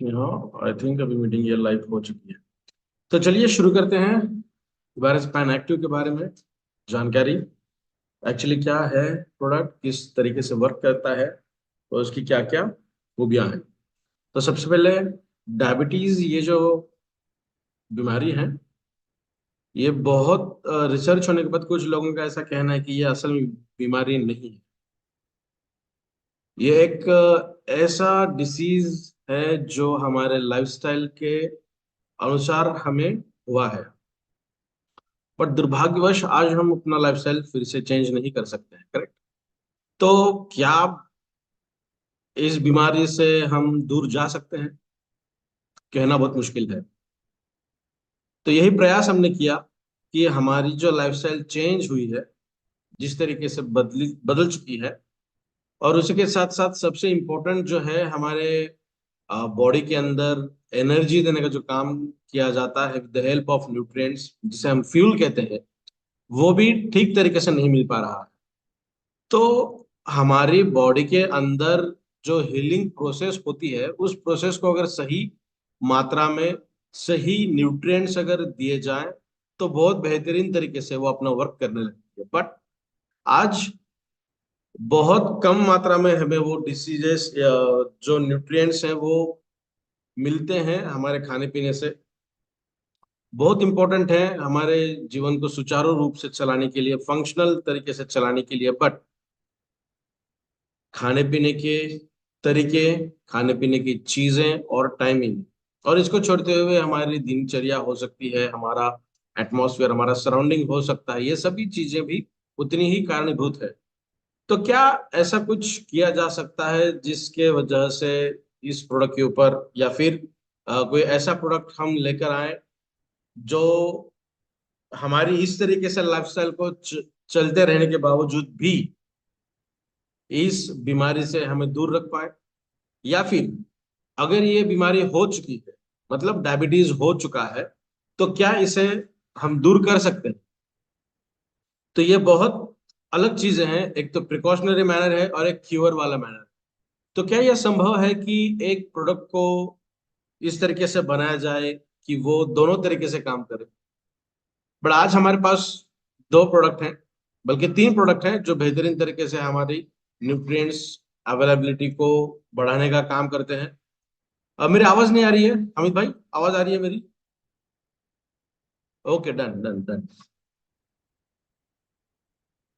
हाँ, I think अभी meeting ये लाइव हो चुकी है। तो चलिए शुरू करते हैं। वायरस पैन एक्टिव के बारे में जानकारी। एक्चुअली क्या है प्रोडक्ट, किस तरीके से वर्क करता है और उसकी क्या क्या खूबियां हैं। तो सबसे पहले डायबिटीज, ये जो बीमारी है, ये बहुत रिसर्च होने के बाद कुछ लोगों का ऐसा कहना है कि ये असल में बीमारी नहीं है। ये एक ऐसा डिसीज है जो हमारे लाइफस्टाइल के अनुसार हमें हुआ है। पर दुर्भाग्यवश आज हम अपना लाइफस्टाइल फिर से चेंज नहीं कर सकते हैं, करेक्ट। तो क्या इस बीमारी से हम दूर जा सकते हैं? कहना बहुत मुश्किल है। तो यही प्रयास हमने किया कि हमारी जो लाइफस्टाइल चेंज हुई है, जिस तरीके से बदली बदल चुकी है, और उसी के साथ साथ सबसे इम्पोर्टेंट जो है, हमारे बॉडी के अंदर एनर्जी देने का जो काम किया जाता है with the help of nutrients, जिसे हम फ्यूल कहते हैं, वो भी ठीक तरीके से नहीं मिल पा रहा है। तो हमारी बॉडी के अंदर जो हीलिंग प्रोसेस होती है, उस प्रोसेस को अगर सही मात्रा में सही न्यूट्रिएंट्स अगर दिए जाएं, तो बहुत बेहतरीन तरीके से वो अपना वर्क करने लगती है। बट आज बहुत कम मात्रा में हमें वो डिसीजेस, जो न्यूट्रिएंट्स हैं, वो मिलते हैं हमारे खाने पीने से। बहुत इंपॉर्टेंट है हमारे जीवन को सुचारू रूप से चलाने के लिए, फंक्शनल तरीके से चलाने के लिए। बट खाने पीने के तरीके, खाने पीने की चीजें और टाइमिंग, और इसको छोड़ते हुए हमारी दिनचर्या हो सकती है, हमारा एटमॉस्फेयर, हमारा सराउंडिंग हो सकता है, ये सभी चीजें भी उतनी ही कारणीभूत है। तो क्या ऐसा कुछ किया जा सकता है जिसके वजह से इस प्रोडक्ट के ऊपर, या फिर कोई ऐसा प्रोडक्ट हम लेकर आए जो हमारी इस तरीके से लाइफस्टाइल को चलते रहने के बावजूद भी इस बीमारी से हमें दूर रख पाए? या फिर अगर ये बीमारी हो चुकी है, मतलब डायबिटीज हो चुका है, तो क्या इसे हम दूर कर सकते हैं? तो ये बहुत अलग चीजें हैं। एक तो प्रिकॉशनरी मैनर है और एक क्यूर वाला मैनर। तो क्या यह संभव है कि एक प्रोडक्ट को इस तरीके से बनाया जाए कि वो दोनों तरीके से काम करे? बट आज हमारे पास दो प्रोडक्ट हैं, बल्कि तीन प्रोडक्ट हैं, जो बेहतरीन तरीके से हमारी न्यूट्रिएंट्स अवेलेबिलिटी को बढ़ाने का काम करते हैं। अब मेरी आवाज नहीं आ रही है अमित भाई? आवाज आ रही है मेरी? Okay, done done done.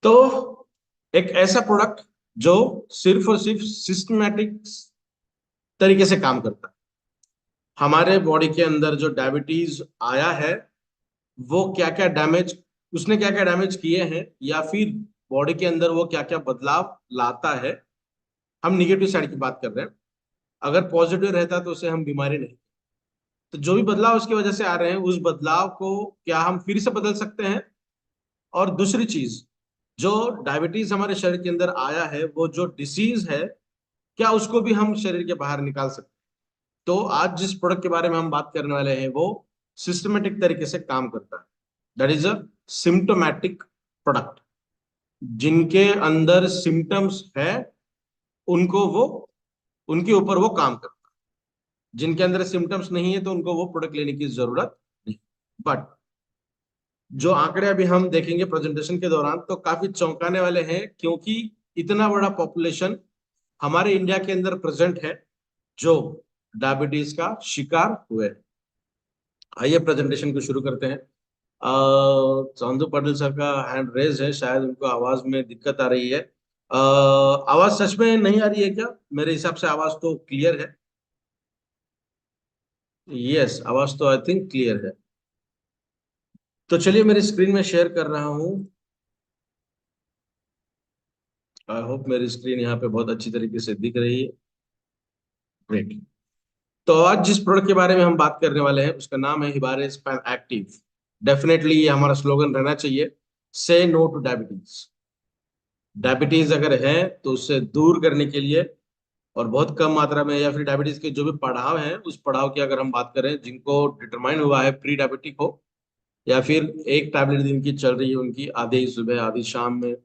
तो एक ऐसा प्रोडक्ट जो सिर्फ और सिर्फ सिस्टमैटिक तरीके से काम करता है। हमारे बॉडी के अंदर जो डायबिटीज आया है, वो क्या क्या डैमेज, उसने क्या क्या डैमेज किए हैं, या फिर बॉडी के अंदर वो क्या क्या बदलाव लाता है। हम निगेटिव साइड की बात कर रहे हैं। अगर पॉजिटिव रहता तो उसे हम बीमारी नहीं। तो जो भी बदलाव उसकी वजह से आ रहे हैं, उस बदलाव को क्या हम फिर से बदल सकते हैं? और दूसरी चीज, जो डायबिटीज हमारे शरीर के अंदर आया है, वो जो डिसीज है, क्या उसको भी हम शरीर के बाहर निकाल सकते हैं? तो आज जिस प्रोडक्ट के बारे में हम बात करने वाले हैं, वो सिस्टमेटिक तरीके से काम करता है। That is a symptomatic product. जिनके अंदर सिम्टम्स है, उनको वो, उनके ऊपर वो काम करता है। जिनके अंदर सिम्टम्स नहीं है, तो उनको वो प्रोडक्ट लेने की जरूरत नहीं। बट जो आंकड़े अभी हम देखेंगे प्रेजेंटेशन के दौरान, तो काफी चौंकाने वाले हैं, क्योंकि इतना बड़ा पॉपुलेशन हमारे इंडिया के अंदर प्रेजेंट है जो डायबिटीज का शिकार हुए हैं। आइए प्रेजेंटेशन को शुरू करते हैं। चांदू पाटिल सर का हैंड रेज है, शायद उनको आवाज में दिक्कत आ रही है। आवाज सच में नहीं आ रही है क्या? मेरे हिसाब से आवाज तो क्लियर है। यस, आवाज तो आई थिंक क्लियर है। तो चलिए मेरी स्क्रीन में शेयर कर रहा हूँ। आई होप मेरी स्क्रीन यहाँ पे बहुत अच्छी तरीके से दिख रही है। ग्रेट। तो आज जिस प्रोडक्ट के बारे में हम बात करने वाले हैं, उसका नाम है हिबारेस पैन एक्टिव। डेफिनेटली ये हमारा स्लोगन रहना चाहिए, से नो टू डायबिटीज। डायबिटीज अगर है तो उससे दूर करने के लिए, और बहुत कम मात्रा में, या फिर डायबिटीज के जो भी पड़ाव हैं, उस पड़ाव की अगर हम बात करें, जिनको डिटरमाइन हुआ है प्री डायबिटिक हो, या फिर एक टैबलेट दिन की चल रही है उनकी, आधी सुबह आधी शाम में,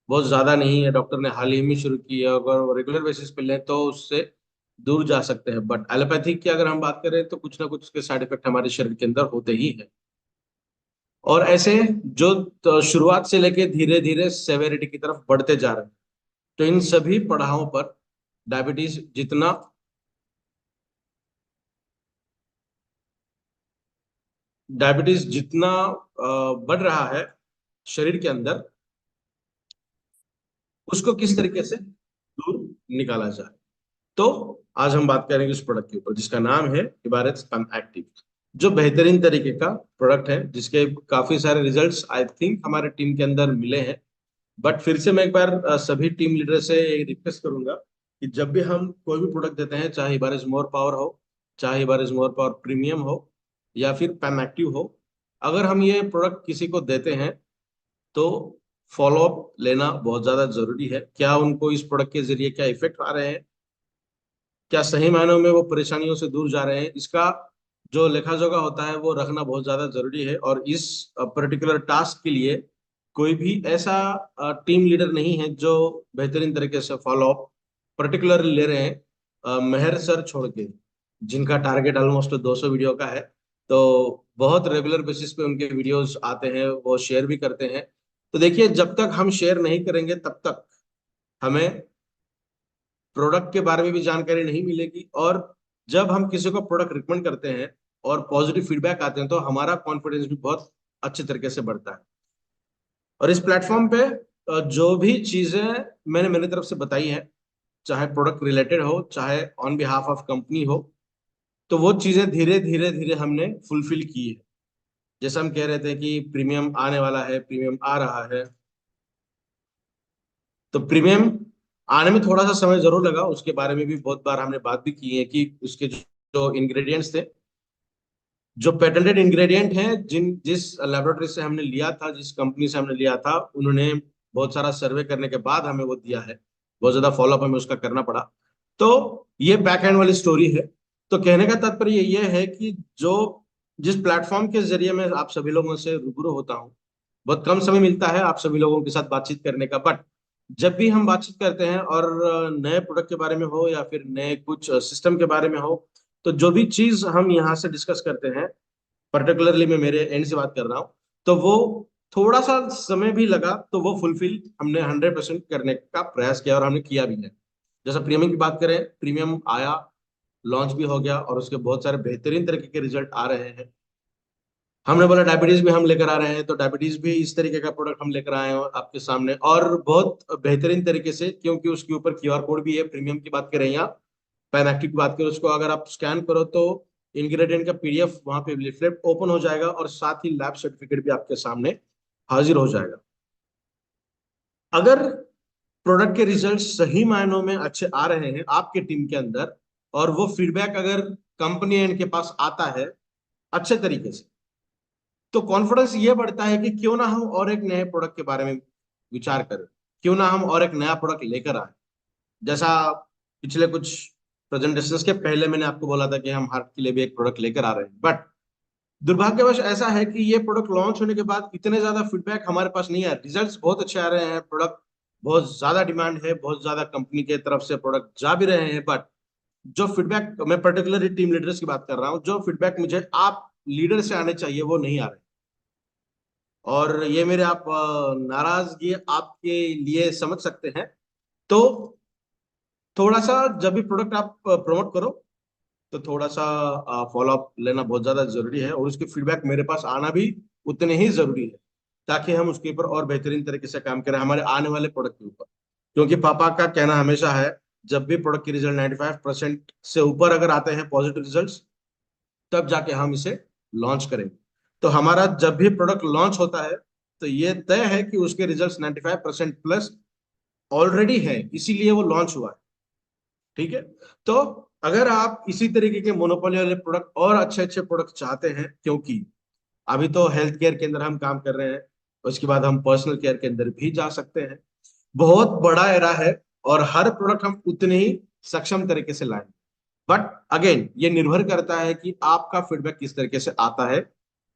बहुत ज्यादा नहीं है, डॉक्टर ने हाल ही में शुरू की है, अगर रेगुलर बेसिस पे लें तो उससे दूर जा सकते हैं। बट एलोपैथिक की अगर हम बात करें तो कुछ ना कुछ उसके साइड इफेक्ट हमारे शरीर के अंदर होते ही है। और ऐसे जो तो शुरुआत से लेके धीरे धीरे सेवेरिटी की तरफ बढ़ते जा रहे हैं। तो इन सभी पड़ावों पर डायबिटीज जितना डायबिटीज जितना बढ़ रहा है शरीर के अंदर, उसको किस तरीके से दूर निकाला जाए। तो आज हम बात करेंगे उस प्रोडक्ट के ऊपर जिसका नाम है इबारेट्स पम एक्टिव, जो बेहतरीन तरीके का प्रोडक्ट है, जिसके काफी सारे रिजल्ट्स आई थिंक हमारे टीम के अंदर मिले हैं। बट फिर से मैं एक बार सभी टीम लीडर से रिक्वेस्ट करूंगा कि जब भी हम कोई भी प्रोडक्ट देते हैं, चाहे इबारेज मोर पावर हो, चाहे इबारेज मोर पावर प्रीमियम हो, या फिर पैम एक्टिव हो, अगर हम ये प्रोडक्ट किसी को देते हैं तो फॉलोअप लेना बहुत ज्यादा जरूरी है। क्या उनको इस प्रोडक्ट के जरिए क्या इफेक्ट आ रहे हैं, क्या सही मायनों में वो परेशानियों से दूर जा रहे हैं, इसका जो लेखा जोखा होता है वो रखना बहुत ज्यादा जरूरी है। और इस पर्टिकुलर टास्क के लिए कोई भी ऐसा टीम लीडर नहीं है जो बेहतरीन तरीके से फॉलो अप पर्टिकुलर ले रहे हैं, मेहर सर छोड़ के, जिनका टारगेट ऑलमोस्ट 200 वीडियो का है। तो बहुत रेगुलर बेसिस पे उनके वीडियोस आते हैं, वो शेयर भी करते हैं। तो देखिए, जब तक हम शेयर नहीं करेंगे तब तक हमें प्रोडक्ट के बारे में भी जानकारी नहीं मिलेगी। और जब हम किसी को प्रोडक्ट रिकमेंड करते हैं और पॉजिटिव फीडबैक आते हैं तो हमारा कॉन्फिडेंस भी बहुत अच्छे तरीके से बढ़ता है। और इस प्लेटफॉर्म पे जो भी चीजें मैंने मेरी तरफ से बताई है, चाहे प्रोडक्ट रिलेटेड हो, चाहे ऑन बिहाफ ऑफ कंपनी हो, तो वो चीजें धीरे धीरे धीरे हमने फुलफिल की है। जैसे हम कह रहे थे कि प्रीमियम आने वाला है, प्रीमियम आ रहा है, तो प्रीमियम आने में थोड़ा सा समय जरूर लगा। उसके बारे में भी बहुत बार हमने बात भी की है कि उसके जो इंग्रेडिएंट्स थे, जो पेटेंटेड इंग्रेडिएंट हैं, जिस लेबोरेटरी से हमने लिया था, जिस कंपनी से हमने लिया था, उन्होंने बहुत सारा सर्वे करने के बाद हमें वो दिया है। बहुत ज्यादा फॉलोअप हमें उसका करना पड़ा। तो ये बैक एंड वाली स्टोरी है। तो कहने का तात्पर्य ये है कि जो जिस प्लेटफॉर्म के जरिए मैं आप सभी लोगों से रूबरू होता हूँ, बहुत कम समय मिलता है आप सभी लोगों के साथ बातचीत करने का। बट जब भी हम बातचीत करते हैं और नए प्रोडक्ट के बारे में हो या फिर नए कुछ सिस्टम के बारे में हो, तो जो भी चीज हम यहाँ से डिस्कस करते हैं, पर्टिकुलरली मैं मेरे एंड से बात कर रहा हूँ, तो वो थोड़ा सा समय भी लगा तो वो फुलफिल हमने 100% करने का प्रयास किया, और हमने किया भी है। जैसा प्रीमियम की बात करें, प्रीमियम आया, लॉन्च भी हो गया, और उसके बहुत सारे बेहतरीन तरीके के रिजल्ट आ रहे हैं। हमने बोला डायबिटीज भी हम लेकर आ रहे हैं, तो डायबिटीज भी इस तरीके का प्रोडक्ट हम लेकर आए हैं आपके सामने, और बहुत बेहतरीन तरीके से, क्योंकि उसके ऊपर क्यूआर कोड भी है। प्रीमियम की बात करें या पैनाक्टिव की बात करें, उसको अगर आप स्कैन करो तो इंग्रेडिएंट का पीडीएफ वहां पे लिफलेट ओपन हो जाएगा, और साथ ही लैब सर्टिफिकेट भी आपके सामने हाजिर हो जाएगा। अगर प्रोडक्ट के रिजल्ट सही मायनों में अच्छे आ रहे हैं आपके टीम के अंदर, और वो फीडबैक अगर कंपनी एंड के पास आता है अच्छे तरीके से, तो कॉन्फिडेंस ये बढ़ता है कि क्यों ना हम और एक नए प्रोडक्ट के बारे में विचार करें, क्यों ना हम और एक नया प्रोडक्ट लेकर आए। जैसा पिछले कुछ प्रेजेंटेशंस के पहले मैंने आपको बोला था कि हम हार्ट के लिए भी एक प्रोडक्ट लेकर आ रहे हैं। बट दुर्भाग्यवश ऐसा है कि ये प्रोडक्ट लॉन्च होने के बाद इतने ज्यादा फीडबैक हमारे पास नहीं आया। रिजल्ट्स बहुत अच्छे आ रहे हैं, प्रोडक्ट बहुत ज्यादा डिमांड है, बहुत ज्यादा कंपनी के तरफ से प्रोडक्ट जा भी रहे हैं। बट जो फीडबैक, मैं पर्टिकुलरली टीम लीडर्स की बात कर रहा हूँ, जो फीडबैक मुझे आप लीडर से आने चाहिए वो नहीं आ रहे। और ये मेरे आप नाराजगी आपके लिए समझ सकते हैं। तो थोड़ा सा जब भी प्रोडक्ट आप प्रमोट करो, तो थोड़ा सा फॉलो अप लेना बहुत ज्यादा जरूरी है, और उसके फीडबैक मेरे पास आना भी उतने ही जरूरी है, ताकि हम उसके ऊपर और बेहतरीन तरीके से काम करें हमारे आने वाले प्रोडक्ट के ऊपर। क्योंकि पापा का कहना हमेशा है, जब भी प्रोडक्ट के रिजल्ट 95% से ऊपर अगर आते हैं पॉजिटिव रिजल्ट्स, तब जाके हम इसे लॉन्च करेंगे। तो हमारा जब भी प्रोडक्ट लॉन्च होता है, तो ये तय है कि उसके रिजल्ट्स 95% प्लस ऑलरेडी है, इसीलिए वो लॉन्च हुआ है। ठीक है। तो अगर आप इसी तरीके के मोनोपोली वाले प्रोडक्ट और अच्छे अच्छे प्रोडक्ट चाहते हैं, क्योंकि अभी तो हेल्थ केयर के अंदर हम काम कर रहे हैं, उसके बाद हम पर्सनल केयर के अंदर भी जा सकते हैं, बहुत बड़ा एरा है, और हर प्रोडक्ट हम उतने ही सक्षम तरीके से लाएंगे। बट अगेन ये निर्भर करता है कि आपका फीडबैक किस तरीके से आता है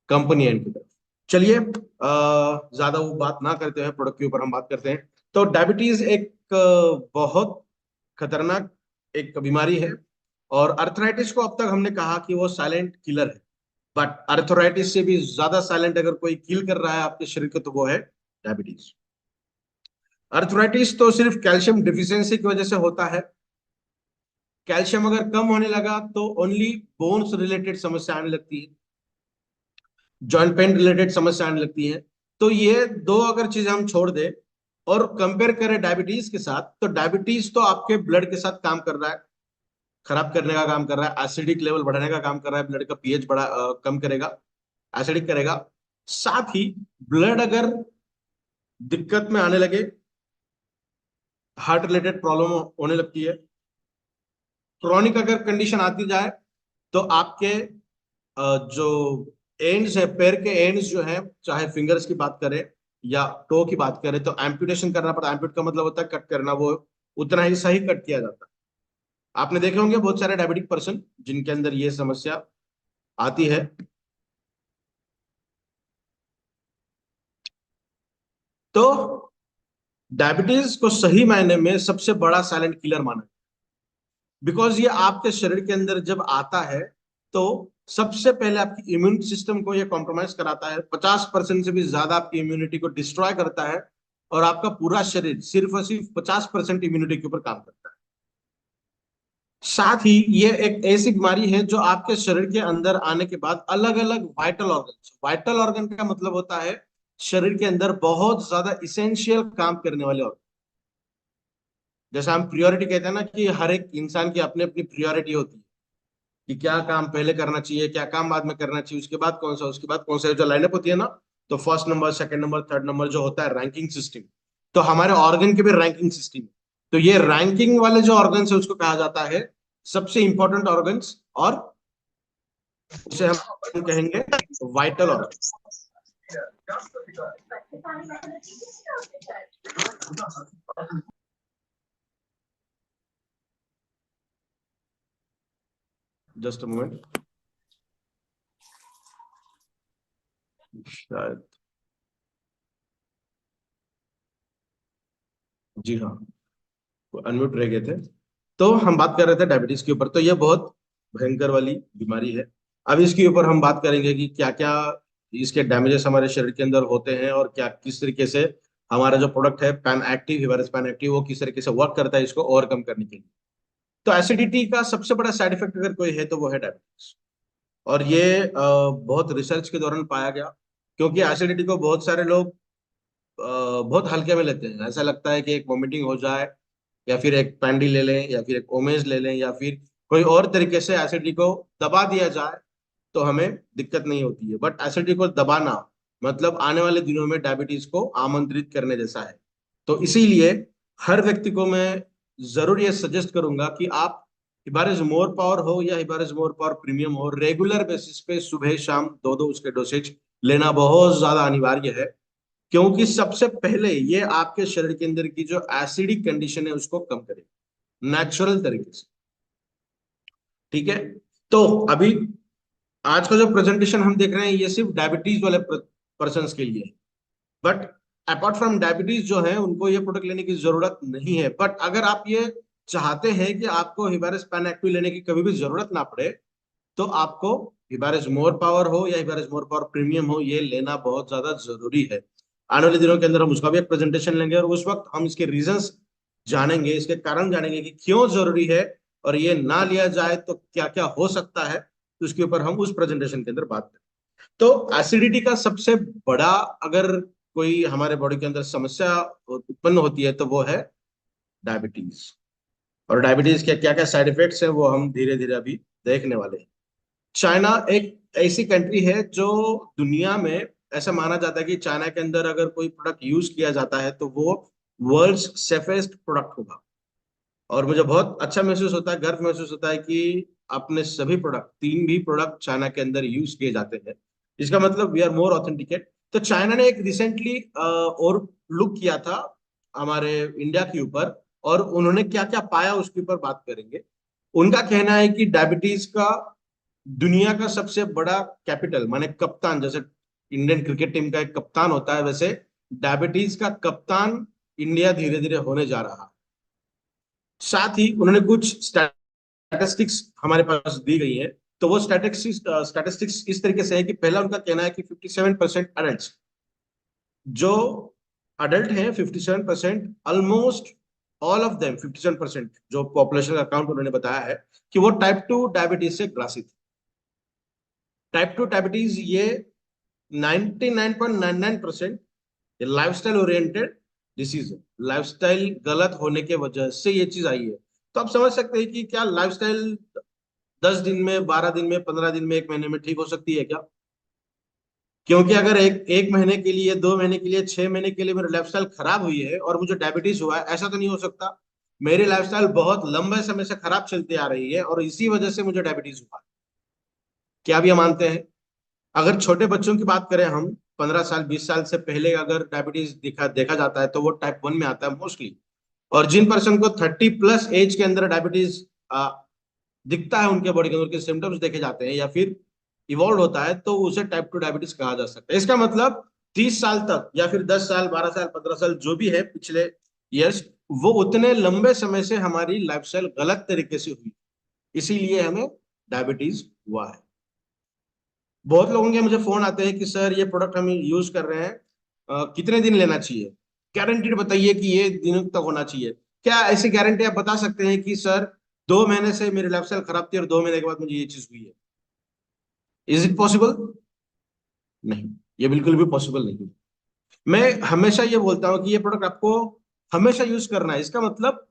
कंपनी एंड की तरफ। चलिए, ज्यादा वो बात ना करते हैं, प्रोडक्ट के ऊपर हम बात करते हैं। तो डायबिटीज एक बहुत खतरनाक एक बीमारी है, और अर्थराइटिस को अब तक हमने कहा कि वो साइलेंट किलर है, बट अर्थराइटिस से भी ज्यादा साइलेंट अगर कोई किल कर रहा है आपके शरीर को तो वो है डायबिटीज। अर्थराइटिस तो सिर्फ कैल्शियम डिफिशियंसी की वजह से होता है। कैल्शियम अगर कम होने लगा तो ओनली बोन्स रिलेटेड समस्या आने लगती है, जॉइंट पेन रिलेटेड समस्या आने लगती है। तो ये दो अगर चीजें हम छोड़ दें और कंपेयर करें डायबिटीज के साथ, तो डायबिटीज तो आपके ब्लड के साथ काम कर रहा है, खराब करने का काम कर रहा है, एसिडिक लेवल बढ़ाने का काम कर रहा है, ब्लड का पीएच कम करेगा, एसिडिक करेगा। साथ ही ब्लड अगर दिक्कत में आने लगे, हार्ट रिलेटेड प्रॉब्लम होने लगती है, क्रॉनिक अगर कंडीशन आती जाए तो आपके जो एंड्स है, पैर के एंड्स जो है, चाहे फिंगर्स की बात करें या टो की बात करें, तो एम्पुटेशन करना पड़ता है। एम्पुट का मतलब होता है कट करना, वो उतना ही सही कट किया जाता है। आपने देखे होंगे बहुत सारे डायबिटिक पर्सन जिनके अंदर ये समस्या आती है। तो डायबिटीज को सही मायने में सबसे बड़ा साइलेंट किलर माना, बिकॉज ये आपके शरीर के अंदर जब आता है तो सबसे पहले आपकी इम्यून सिस्टम को ये कॉम्प्रोमाइज कराता है, 50% से भी ज्यादा आपकी इम्यूनिटी को डिस्ट्रॉय करता है, और आपका पूरा शरीर सिर्फ और सिर्फ 50% इम्यूनिटी के ऊपर काम करता है। साथ ही ये एक ऐसी बीमारी है जो आपके शरीर के अंदर आने के बाद अलग अलग वाइटल ऑर्गन का मतलब होता है शरीर के अंदर बहुत ज्यादा इसेंशियल काम करने वाले ऑर्गन। जैसा हम प्रियोरिटी कहते हैं ना, कि हर एक इंसान की अपनी अपनी प्रियोरिटी होती है कि क्या काम पहले करना चाहिए, क्या काम बाद में करना चाहिए, उसके बाद कौन सा, उसके बाद कौन सा, जो लाइनअप होती है ना। तो first number, second number, third number जो होता है रैंकिंग सिस्टम। तो हमारे ऑर्गन के भी रैंकिंग सिस्टम है। तो ये रैंकिंग वाले जो ऑर्गन है उसको कहा जाता है सबसे इंपॉर्टेंट ऑर्गन्स, और उसे हम कहेंगे vital organ. Just a moment, शायद, जी हाँ, अनम्यूट रह गए थे। तो हम बात कर रहे थे डायबिटीज के ऊपर। तो ये बहुत भयंकर वाली बीमारी है। अब इसके ऊपर हम बात करेंगे कि क्या क्या इसके डैमेजेस हमारे शरीर के अंदर होते हैं, और क्या किस तरीके से हमारा जो प्रोडक्ट है पैन एक्टिव, हिवारिस पैन एक्टिव, वो किस तरीके से वर्क करता है इसको ओवरकम करने के लिए। तो एसिडिटी का सबसे बड़ा साइड इफेक्ट अगर कोई है तो वो है डायबिटीज। और ये बहुत रिसर्च के दौरान पाया गया, क्योंकि एसिडिटी को बहुत सारे लोग बहुत हल्के में लेते हैं। ऐसा लगता है कि एक वॉमिटिंग हो जाए, या फिर एक पैंडी ले लें, या फिर एक ओमेज ले लें, या फिर कोई और तरीके से एसिडिटी को दबा दिया जाए तो हमें दिक्कत नहीं होती है। बट एसिडिटी को दबाना मतलब आने वाले दिनों में डायबिटीज को आमंत्रित करने जैसा है। तो इसीलिए हर व्यक्ति को मैं जरूर ये सजेस्ट करूंगा कि आप हिबारिस मोर पावर हो या हिबारिस मोर पावर प्रीमियम हो, रेगुलर बेसिस पे सुबह शाम दो दो उसके डोसेज लेना बहुत ज्यादा अनिवार्य है। क्योंकि सबसे पहले ये आपके शरीर के अंदर की जो एसिडिक कंडीशन है उसको कम करेगा नेचुरल तरीके से। ठीक है। तो अभी आज का जो प्रेजेंटेशन हम देख रहे हैं ये सिर्फ डायबिटीज वाले पर्सन के लिए है। बट अपार्ट फ्रॉम डायबिटीज जो है उनको ये प्रोडक्ट लेने की जरूरत नहीं है। बट अगर आप ये चाहते हैं कि आपको हिबारिस पैन एक्टिव लेने की कभी भी जरूरत ना पड़े, तो आपको हिबारिस मोर पावर हो या हिबारिस मोर पावर प्रीमियम हो, ये लेना बहुत ज्यादा जरूरी है। आने वाले दिनों के अंदर हम उसका भी एक प्रेजेंटेशन लेंगे, और उस वक्त हम इसके रीजंस जानेंगे, इसके कारण जानेंगे कि क्यों जरूरी है, और ये ना लिया जाए तो क्या क्या हो सकता है। तो उसके ऊपर हम उस प्रेजेंटेशन के अंदर बात करें। तो एसिडिटी का सबसे बड़ा अगर कोई हमारे बॉडी के अंदर समस्या उत्पन्न होती है तो वो है डायबिटीज। और डायबिटीज के क्या क्या साइड इफेक्ट्स हैं वो हम धीरे धीरे अभी देखने वाले हैं। चाइना एक ऐसी कंट्री है जो दुनिया में ऐसा माना जाता है कि चाइना के अंदर अगर कोई प्रोडक्ट यूज किया जाता है तो वो वर्ल्ड्स सेफेस्ट प्रोडक्ट होगा। और मुझे बहुत अच्छा महसूस होता है, गर्व महसूस होता है कि अपने सभी प्रोडक्ट, तीन भी प्रोडक्ट चाइना के अंदर यूज किए जाते हैं। इसका मतलब वी आर मोर ऑथेंटिकेट। तो चाइना ने एक रिसेंटली और लुक किया था हमारे इंडिया के ऊपर, और उन्होंने क्या क्या पाया उसके ऊपर बात करेंगे। उनका कहना है कि डायबिटीज का दुनिया का सबसे बड़ा कैपिटल माने कप्तान, जैसे इंडियन क्रिकेट टीम का एक कप्तान होता है, वैसे डायबिटीज का कप्तान इंडिया धीरे धीरे होने जा रहा है। साथ ही उन्होंने कुछ स्टैटिस्टिक्स हमारे पास दी गई है। तो वो स्टैटिस्टिक्स इस तरीके से है कि पहला उनका कहना है कि 57% अडल्ट, जो अडल्ट हैं 57%, ऑलमोस्ट ऑल ऑफ देम 57%, जो पॉपुलेशन का अकाउंट उन्होंने बताया है कि वो टाइप 2 डायबिटीज से ग्रसित। टाइप 2 डायबिटीज ये 99.99% ये लाइफस्टाइल ओरिएंटेड डिसीज है। लाइफस्टाइल गलत होने के वजह से ये चीज आई है। तो आप समझ सकते हैं कि क्या लाइफस्टाइल 10 दिन में, 12 दिन में, 15 दिन में, 1 महीने में ठीक हो सकती है क्या? क्योंकि अगर एक महीने के लिए, 2 महीने के लिए, 6 महीने के लिए मेरी लाइफस्टाइल खराब हुई है और मुझे डायबिटीज हुआ है, ऐसा तो नहीं हो सकता। मेरी लाइफस्टाइल बहुत लंबे समय से खराब चलती आ रही है और इसी वजह से मुझे डायबिटीज हुआ है। क्या आप ये मानते हैं? अगर छोटे बच्चों की बात करें हम, 15 साल, 20 साल से पहले अगर डायबिटीज देखा देखा जाता है तो वो टाइप 1 में आता है मोस्टली। और जिन पर्सन को 30+ एज के अंदर डायबिटीज दिखता है, उनके बॉडी के अंदर उनके सिम्टम्स देखे जाते हैं या फिर इवॉल्व होता है, तो उसे टाइप 2 डायबिटीज कहा जा सकता है। इसका मतलब 30 साल तक या फिर 10 साल, 12 साल, 15 साल, जो भी है पिछले ईयर्स, वो उतने लंबे समय से हमारी लाइफस्टाइल गलत तरीके से हुई, इसीलिए हमें डायबिटीज हुआ है। बहुत लोगों के मुझे फोन आते हैं कि सर ये प्रोडक्ट हम यूज कर रहे हैं, कितने दिन लेना चाहिए? गारंटीड बताइए कि ये दिनों तक होना चाहिए। क्या ऐसी गारंटी आप बता सकते हैं कि सर 2 महीने से मेरी लाइफस्टाइल खराब थी और 2 महीने के बाद मुझे ये चीज हुई है? Is it possible? नहीं, ये बिल्कुल भी पॉसिबल नहीं। मैं हमेशा ये बोलता हूँ कि ये प्रोडक्ट आपको हमेशा यूज करना है। इसका मतलब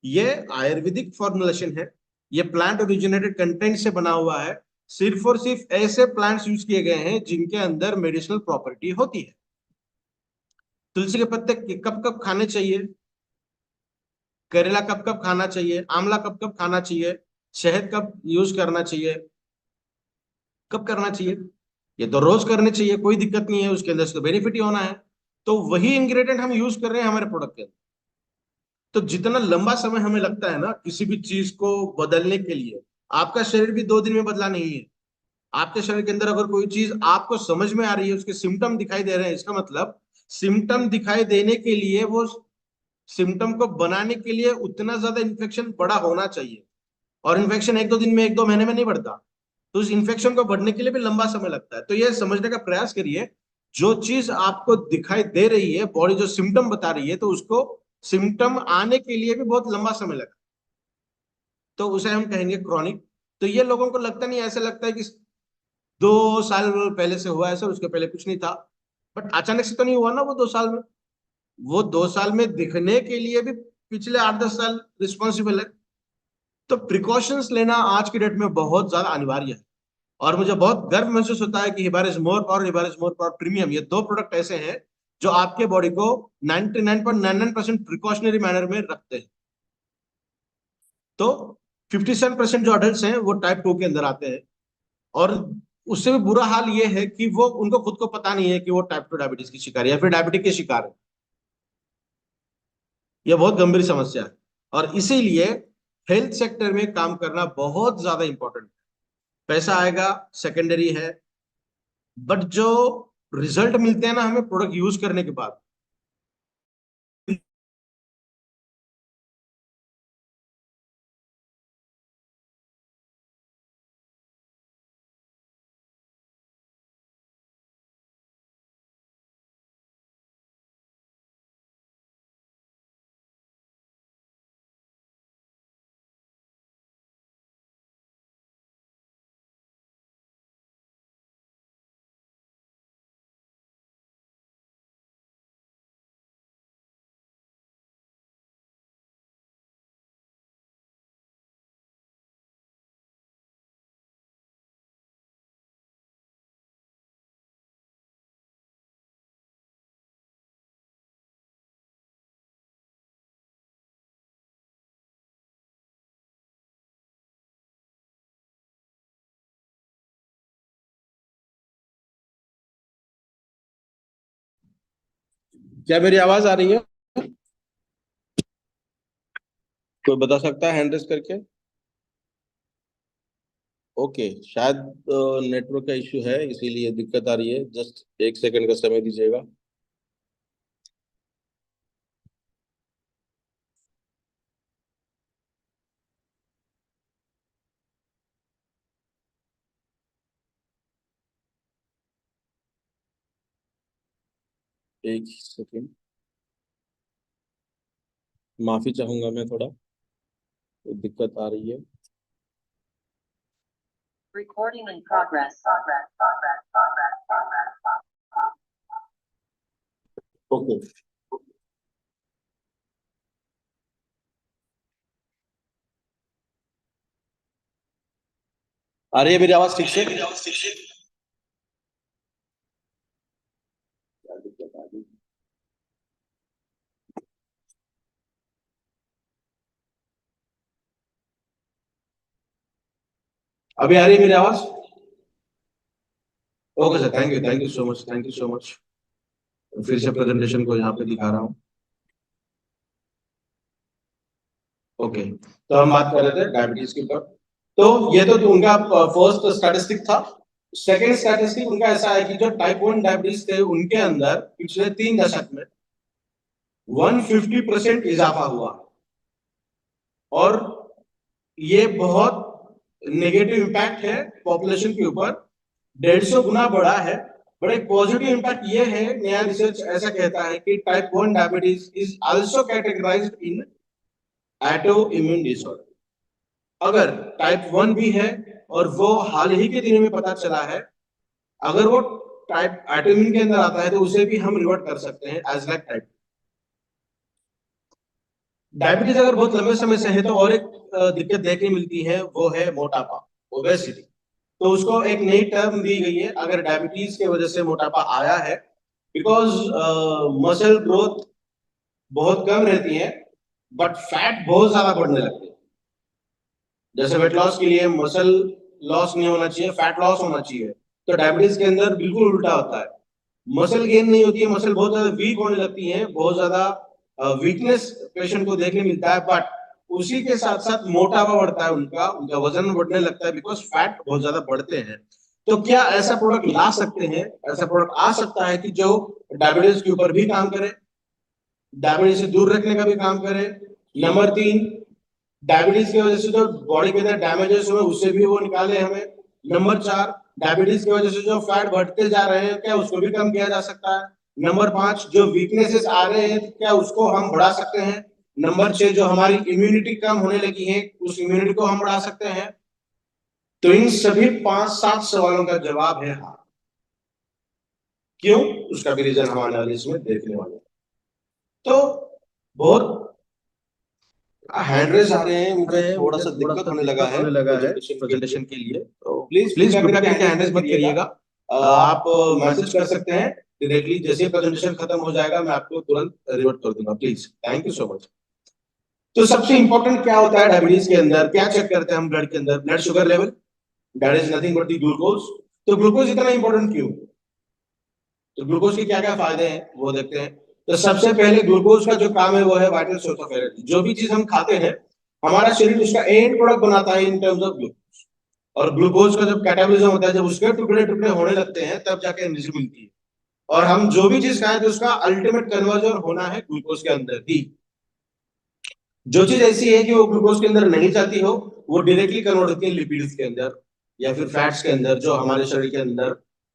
ये आयुर्वेदिक फॉर्मुलेशन है, ये प्लांट ओरिजिनेटेड कंटेंट से बना हुआ है। सिर्फ और सिर्फ ऐसे प्लांट्स यूज किए गए हैं जिनके अंदर मेडिसिनल प्रॉपर्टी होती है। तुलसी के पत्ते कब कब खाने चाहिए? करेला कब कब खाना चाहिए? आंवला कब कब खाना चाहिए? शहद कब यूज करना चाहिए? कब करना चाहिए? ये तो रोज करने चाहिए, कोई दिक्कत नहीं है, उसके अंदर से तो बेनिफिट ही होना है। तो वही इंग्रेडिएंट हम यूज कर रहे हैं हमारे प्रोडक्ट के अंदर। तो जितना लंबा समय हमें लगता है ना किसी भी चीज को बदलने के लिए, आपका शरीर भी 2 दिन में बदला नहीं है। आपके शरीर के अंदर अगर कोई चीज आपको समझ में आ रही है, उसके सिम्टम दिखाई दे रहे हैं, इसका मतलब सिम्टम दिखाई देने के लिए, वो सिम्टम को बनाने के लिए उतना ज्यादा इन्फेक्शन बड़ा होना चाहिए। और इन्फेक्शन 1-2 दिन में, 1-2 महीने में नहीं बढ़ता। तो उस इन्फेक्शन को बढ़ने के लिए भी लंबा समय लगता है। तो ये समझने का प्रयास करिए, जो चीज आपको दिखाई दे रही है, बॉडी जो सिम्टम बता रही है, तो उसको सिम्टम आने के लिए भी बहुत लंबा समय लगा, तो उसे हम कहेंगे क्रॉनिक। तो ये लोगों को लगता नहीं, ऐसा लगता है कि 2 साल पहले से हुआ है सर, उसके पहले कुछ नहीं था। बट अचानक से तो नहीं हुआ ना वो 2 साल में। वो 2 साल में दिखने के लिए भी पिछले 8-10 साल रिस्पॉन्सिबल है। तो प्रिकॉशंस लेना आज की डेट में बहुत ज्यादा अनिवार्य है। और मुझे बहुत गर्व महसूस होता है कि हिबारिस मोर पावर, हिबारिस मोर पावर प्रीमियम, ये 2 प्रोडक्ट ऐसे हैं जो आपके बॉडी को 99.99% प्रिकॉशनरी मैनर में रखते हैं। तो 57% जो अडल्ट हैं वो टाइप 2 के अंदर आते हैं। और उससे भी बुरा हाल ये है कि वो, उनको खुद को पता नहीं है कि वो टाइप 2 डायबिटीज की शिकार है या फिर डायबिटिक के शिकार है। यह बहुत गंभीर समस्या है। और इसीलिए हेल्थ सेक्टर में काम करना बहुत ज्यादा इंपॉर्टेंट है। पैसा आएगा सेकेंडरी है, बट जो रिजल्ट मिलते हैं ना हमें प्रोडक्ट यूज करने के बाद, क्या मेरी आवाज आ रही है? कोई बता सकता है हैंड रेस करके? ओके, शायद नेटवर्क का इश्यू है इसीलिए दिक्कत आ रही है। जस्ट 1 सेकंड का समय दीजिएगा। एक सेकेंड, माफी चाहूंगा मैं, थोड़ा तो दिक्कत आ रही है। Recording in progress. ओके, आ रही है मेरी आवाज ठीक से? क्या दिक्कत आ रही है? अभी आ रही है मेरी आवाज? Okay sir, thank you so much, thank you so much. फिर से प्रेजेंटेशन को यहाँ पे दिखा रहा हूँ। ओके, तो हम बात कर रहे थे डायबिटीज के ऊपर। तो ये तो उनका फर्स्ट स्टैटिस्टिक था। सेकंड स्टैटिस्टिक उनका ऐसा है कि जो टाइप 1 डायबिटीज थे उनके अंदर पिछले 3 दशक में 150% इजाफा हुआ, और ये बहुत नेगेटिव इम्पैक्ट है पॉपुलेशन के ऊपर, 150 गुना बढ़ा है। बट एक पॉजिटिव इम्पैक्ट ये है, नया रिसर्च ऐसा कहता है कि type 1 diabetes is also categorised in auto immune disorder. अगर टाइप 1 भी है और वो हाल ही के दिनों में पता चला है, अगर वो टाइप ऑटो इम्यून के अंदर आता है तो उसे भी हम रिवर्ट कर सकते हैं एज लाइक टाइप। डायबिटीज अगर बहुत लंबे समय से है तो और एक दिक्कत देखने मिलती है, वो है मोटापा, ओबेसिटी। तो उसको एक नई टर्म दी गई है, अगर डायबिटीज के वजह से मोटापा आया है, बिकॉज मसल ग्रोथ बहुत कम रहती है बट फैट बहुत ज्यादा बढ़ने लगती है। जैसे वेट लॉस के लिए मसल लॉस नहीं होना चाहिए, फैट लॉस होना चाहिए, तो डायबिटीज के अंदर बिल्कुल उल्टा होता है। मसल गेन नहीं होती है, मसल बहुत ज्यादा वीक होने लगती है, बहुत ज्यादा वीकनेस पेशेंट को देखने मिलता है, बट उसी के साथ साथ मोटापा बढ़ता है, उनका उनका वजन बढ़ने लगता है, बिकॉज फैट बहुत ज्यादा बढ़ते हैं। तो क्या ऐसा प्रोडक्ट ला सकते हैं, ऐसा प्रोडक्ट आ सकता है कि जो डायबिटीज के ऊपर भी काम करे, डायबिटीज से दूर रखने का भी काम करे? नंबर 3, डायबिटीज की वजह से जो बॉडी के अंदर डैमेजेस हुए उससे भी वो निकाले हमें। नंबर 4, डायबिटीज की वजह से जो फैट बढ़ते जा रहे हैं क्या उसको भी कम किया जा सकता है? नंबर 5, जो वीकनेसेस आ रहे हैं क्या उसको हम बढ़ा सकते हैं? नंबर 6, जो हमारी इम्यूनिटी कम होने लगी है उस इम्यूनिटी को हम बढ़ा सकते हैं? तो इन सभी 5-7 सवालों का जवाब है हाँ। क्यों? उसका भी रीजन हम एनालिसिस में देखने वाले हैं। तो बहुत हैंड रेज आ रहे हैं, मुझे थोड़ा सा दिक्कत होने लगा है प्रेजेंटेशन के लिए, तो प्लीज कृपया करके हैंड रेज मत करिएगा। आप मैसेज कर सकते हैं डायरेक्टली, जैसे प्रेजेंटेशन खत्म हो जाएगा मैं आपको तुरंत रिवर्ट कर दूंगा, please. Thank you so much. तो सबसे इंपॉर्टेंट क्या होता है डायबिटीज के अंदर, क्या चेक करते हैं हम ब्लड के अंदर? Blood sugar level, that is nothing but the glucose. तो ग्लूकोज इतना इंपॉर्टेंट क्यों? तो ग्लूकोज के क्या क्या फायदे हैं वो देखते हैं। तो सबसे पहले ग्लूकोज का जो काम है वो है वाइटल सोर्स ऑफ एनर्जी। जो भी चीज हम खाते हैं हमारा शरीर उसका एंड प्रोडक्ट बनाता है इन टर्म्स ऑफ ग्लूकोज, और ग्लूकोज का जब कैटाबॉलिज्म होता है, जब उसके टुकड़े टुकड़े होने लगते हैं तब जाके एनर्जी मिलती है। और हम जो भी चीज खाएं तो उसका अल्टीमेट कन्वर्जन होना है ग्लूकोज के अंदर ही। जो चीज ऐसी है कि वो ग्लूकोज के अंदर नहीं जाती हो वो डायरेक्टली कन्वर्ट होती है लिपिड्स के अंदर या फिर फैट्स के अंदर, जो हमारे शरीर के अंदर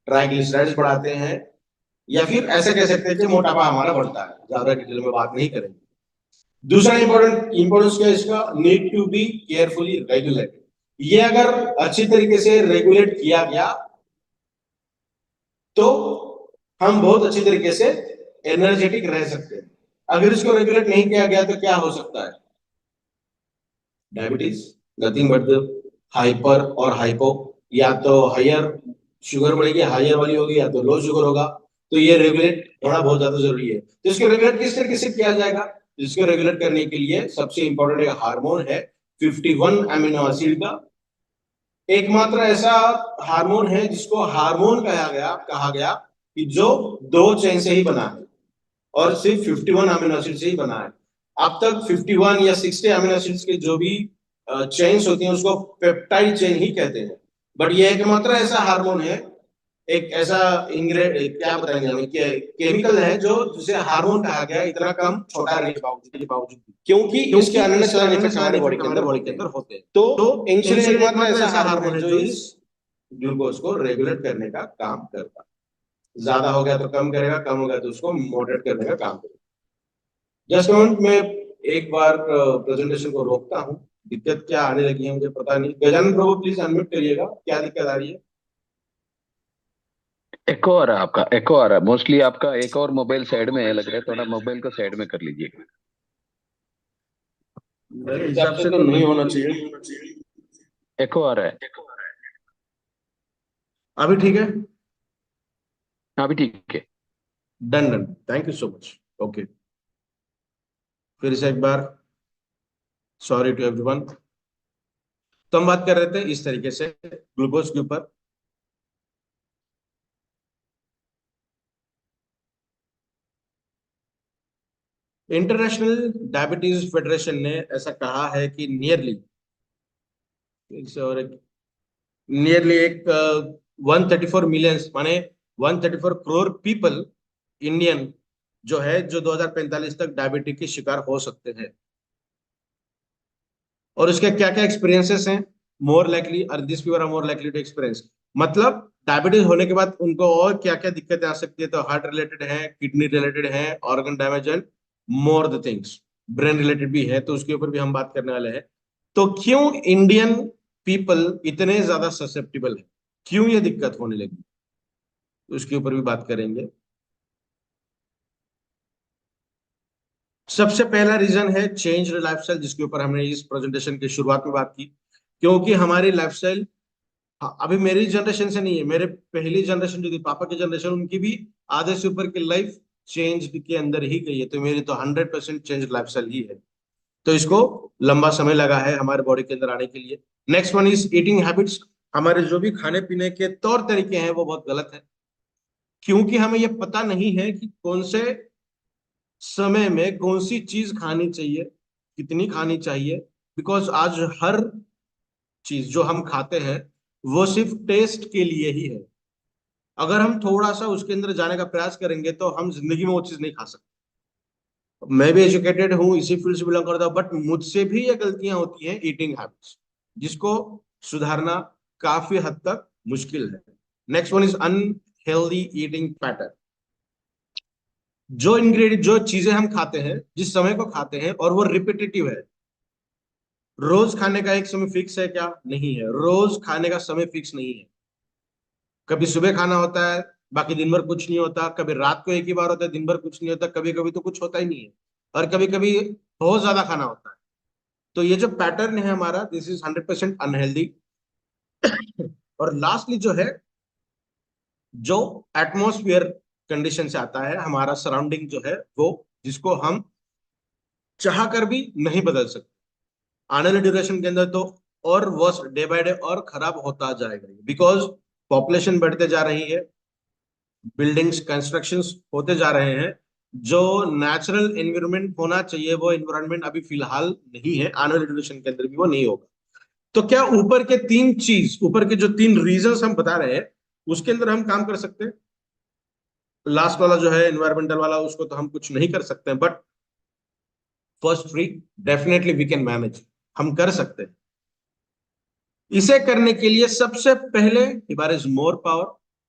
ट्राइग्लिसराइड्स बढ़ाते हैं, या फिर ऐसे कह सकते हैं कि मोटापा हमारा बढ़ता है। ज्यादा डिटेल में बात नहीं करेंगे। दूसरा इंपॉर्टेंस क्या है इसका? Need to be carefully regulated. ये अगर अच्छी तरीके से रेगुलेट किया गया तो हम बहुत अच्छी तरीके से एनर्जेटिक रह सकते हैं। अगर इसको रेगुलेट नहीं किया गया तो क्या हो सकता है? Diabetes nothing but the hyper और हाइपो, या तो हायर शुगर बढ़ेगी, हायर वाली होगी, या तो लो शुगर होगा। तो ये रेगुलेट होना बहुत ज्यादा जरूरी है। तो इसको रेगुलेट किस तरीके से किया जाएगा? इसको रेगुलेट करने के लिए सबसे इंपॉर्टेंट एक हार्मोन है 51 अमीनो एसिड का। एकमात्र ऐसा हार्मोन है जिसको हार्मोन कहा गया कि जो 2 चेन से ही बना है और सिर्फ 51 अमीनो एसिड से ही बना है। अब तक 51 या 60 अमीनो एसिड्स के जो भी चेन्स होती हैं उसको पेप्टाइड चेन ही कहते हैं। बट ये एकमात्र ऐसा हार्मोन है, एक ऐसा क्या बताएंगे हमें, केमिकल है जो जिसे हार्मोन कहा गया, इतना कम छोटा रहने के बावजूद क्योंकि इसके अन्य सारे इफेक्ट हमारे बॉडी के अंदर होते हैं। तो इंसुलिन एकमात्र ऐसा हार्मोन है जो इस ग्लूकोज को रेगुलेट करने का काम करता है। ज्यादा हो गया तो कम करेगा, कम हो गया तो उसको मॉडरेट करने का काम करेगा। जस्ट मोमेंट, मैं एक बार प्रेजेंटेशन को रोकता हूँ। दिक्कत क्या आने लगी है मुझे पता नहीं। गजानन प्रभु प्लीज अनम्यूट करिएगा, क्या दिक्कत आ रही है? एको आ रहा है, आपका एको आ रहा है मोस्टली। आपका एक और मोबाइल साइड में है लग रहा है, थोड़ा मोबाइल को साइड में कर लीजिए। मेरे हिसाब से तो नहीं होना चाहिए। एको आ रहा है। अभी ठीक है? हाँ अभी ठीक है। Done done, thank you so much. Okay, फिर से एक बार सॉरी टू एवरीवन। तो हम बात कर रहे थे इस तरीके से ग्लूकोज के ऊपर। इंटरनेशनल डायबिटीज फेडरेशन ने ऐसा कहा है कि नियरली एक 134 मिलियन, माने 134 करोड़ पीपल इंडियन जो है, जो 2045 तक डायबिटीज के शिकार हो सकते हैं। और उसके क्या क्या एक्सपीरियंसेस हैं? मोर लाइकली, और this people are more likely to experience, मतलब डायबिटीज होने के बाद उनको और क्या क्या दिक्कतें आ सकती है। तो हार्ट रिलेटेड है, किडनी रिलेटेड है, organ damage and more the things, brain related भी है, तो उसके ऊपर भी हम बात करने वाले हैं। तो क्यों इंडियन पीपल इतने ज्यादा ससेप्टिबल है, क्यों ये दिक्कत होने लगी, उसके ऊपर भी बात करेंगे। सबसे पहला रीजन है चेंज लाइफस्टाइल, जिसके ऊपर हमने इस प्रेजेंटेशन की शुरुआत में बात की। क्योंकि हमारी लाइफस्टाइल, हाँ, अभी मेरी जनरेशन से नहीं है, मेरे पहली जनरेशन जो थी, पापा की जनरेशन, उनकी भी आधे से ऊपर की लाइफ चेंज के अंदर ही गई है। तो मेरी तो 100% चेंज लाइफस्टाइल ही है। तो इसको लंबा समय लगा है हमारे बॉडी के अंदर आने के लिए। Next one is eating habits. हमारे जो भी खाने पीने के तौर तरीके हैं वो बहुत गलत है, क्योंकि हमें ये पता नहीं है कि कौन से समय में कौन सी चीज खानी चाहिए, कितनी खानी चाहिए। बिकॉज आज हर चीज जो हम खाते हैं वो सिर्फ टेस्ट के लिए ही है। अगर हम थोड़ा सा उसके अंदर जाने का प्रयास करेंगे तो हम जिंदगी में वो चीज नहीं खा सकते। मैं भी एजुकेटेड हूँ, इसी फील्ड से बिलोंग करता हूँ, बट मुझसे भी ये गलतियां होती हैं ईटिंग हैबिट्स, जिसको सुधारना काफी हद तक मुश्किल है। Next one is unhealthy eating pattern. जो इंग्रेडिएंट, जो चीजें हम खाते हैं, जिस समय को खाते हैं, और वो रिपीटेटिव है। रोज खाने का एक समय फिक्स है क्या? नहीं है, रोज खाने का समय फिक्स नहीं है। कभी सुबह खाना होता है, बाकी दिन भर कुछ नहीं होता। कभी रात को एक ही बार होता है, दिन भर कुछ नहीं होता। कभी कभी तो कुछ होता ही नहीं है, और कभी कभी बहुत ज्यादा खाना होता है। तो ये जो पैटर्न है हमारा, दिस इज 100% अनहेल्दी। और लास्टली जो है, जो एटमोस्फियर कंडीशन से आता है, हमारा सराउंडिंग जो है वो, जिसको हम चाह कर भी नहीं बदल सकते। आने वाले ड्यूरेशन के अंदर तो और वर्स, डे बाय डे और खराब होता जाएगा, बिकॉज पॉपुलेशन बढ़ते जा रही है, बिल्डिंग्स कंस्ट्रक्शंस होते जा रहे हैं। जो नेचुरल एनवायरनमेंट होना चाहिए वो एनवायरनमेंट अभी फिलहाल नहीं है, आने वाले जनरेशन के अंदर भी वो नहीं होगा। तो क्या ऊपर के तीन चीज, ऊपर के जो तीन रीजंस हम बता रहे हैं, उसके अंदर हम काम कर सकते हैं? लास्ट वाला जो है एनवायरमेंटल वाला, उसको तो हम कुछ नहीं कर सकते हैं, but first three definitely we can manage, हम कर सकते हैं। इसे करने के लिए सबसे पहले हिबार इज मोर पावर,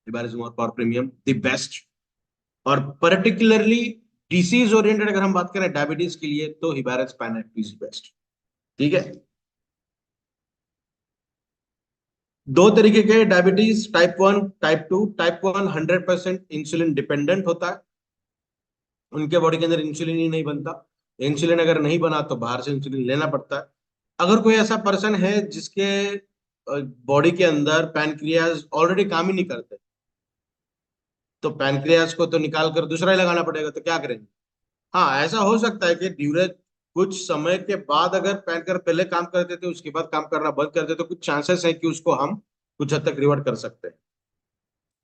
हिबार इज more power premium the best. और पर्टिकुलरली डिसीज ओरिएंटेड अगर हम बात करें डायबिटीज के लिए, तो हिबारेज पैन इज बेस्ट। ठीक है? दो तरीके के diabetes, type 1, type 2। Type 1 100% insulin dependent होता है, उनके बॉडी के अंदर इंसुलिन ही नहीं बनता। इंसुलिन अगर नहीं बना तो बाहर से इंसुलिन लेना पड़ता है। अगर कोई ऐसा पर्सन है जिसके बॉडी के अंदर पैनक्रियाज ऑलरेडी काम ही नहीं करते, तो पैनक्रियाज को तो निकाल कर दूसरा ही लगाना पड़ेगा, तो क्या करेंगे? हाँ, ऐसा हो सकता है कि ड्यूरे कुछ समय के बाद अगर पैनकर पहले काम करते थे उसके बाद काम करना बंद कर दे, तो कुछ चांसेस है कि उसको हम कुछ हद तक रिवर्ट कर सकते हैं।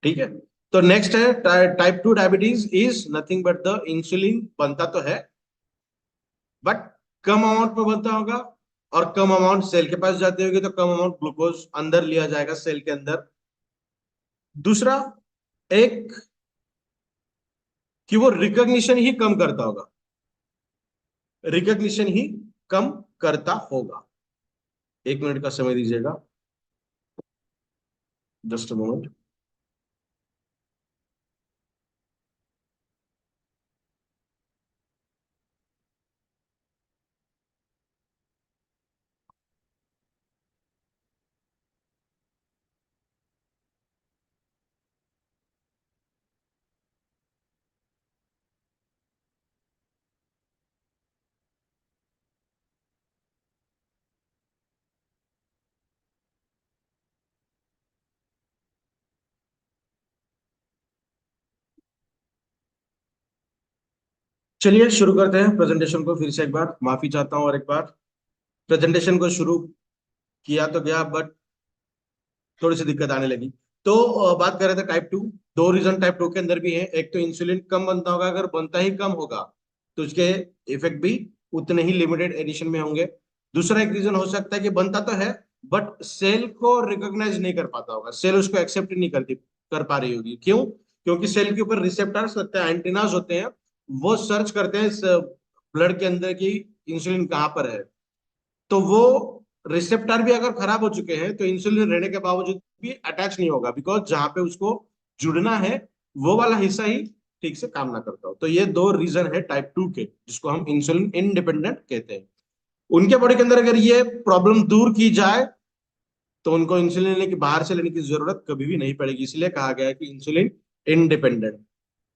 ठीक है? तो नेक्स्ट है type 2 diabetes is nothing but the insulin बनता तो है, बट कम अमाउंट में बनता होगा, और कम अमाउंट सेल के पास जाती होगी, तो कम अमाउंट ग्लूकोज अंदर लिया जाएगा सेल के अंदर। दूसरा, एक कि वो रिकॉग्निशन ही कम करता होगा, रिकॉग्निशन ही कम करता होगा। 1 मिनट का समय दीजिएगा, जस्ट अ मोमेंट। चलिए शुरू करते हैं प्रेजेंटेशन को। फिर से एक बार माफी चाहता हूँ, और एक बार प्रेजेंटेशन को शुरू किया तो गया, बट थोड़ी सी दिक्कत आने लगी। तो बात कर रहे थे टाइप टू। दो रीजन टाइप टू के अंदर भी है। एक तो इंसुलिन कम बनता होगा, अगर बनता ही कम होगा तो उसके इफेक्ट भी उतने ही लिमिटेड एडिशन में होंगे। दूसरा एक रीजन हो सकता है कि बनता तो है बट सेल को रिकॉग्नाइज नहीं कर पाता होगा, सेल उसको एक्सेप्ट नहीं करती कर पा रही होगी। क्यों? क्योंकि सेल के ऊपर रिसेप्टर्स लगते हैं, एंटीनास होते हैं, वो सर्च करते हैं ब्लड के अंदर की इंसुलिन कहाँ पर है। तो वो रिसेप्टर भी अगर खराब हो चुके हैं तो इंसुलिन रहने के बावजूद भी अटैच नहीं होगा, बिकॉज जहां पे उसको जुड़ना है वो वाला हिस्सा ही ठीक से काम ना करता हो। तो ये दो रीजन है टाइप टू के, जिसको हम इंसुलिन इंडिपेंडेंट कहते हैं। उनके बॉडी के अंदर अगर ये प्रॉब्लम दूर की जाए तो उनको इंसुलिन लेने की बाहर से लेने की जरूरत कभी भी नहीं पड़ेगी। इसलिए कहा गया है कि इंसुलिन इंडिपेंडेंट,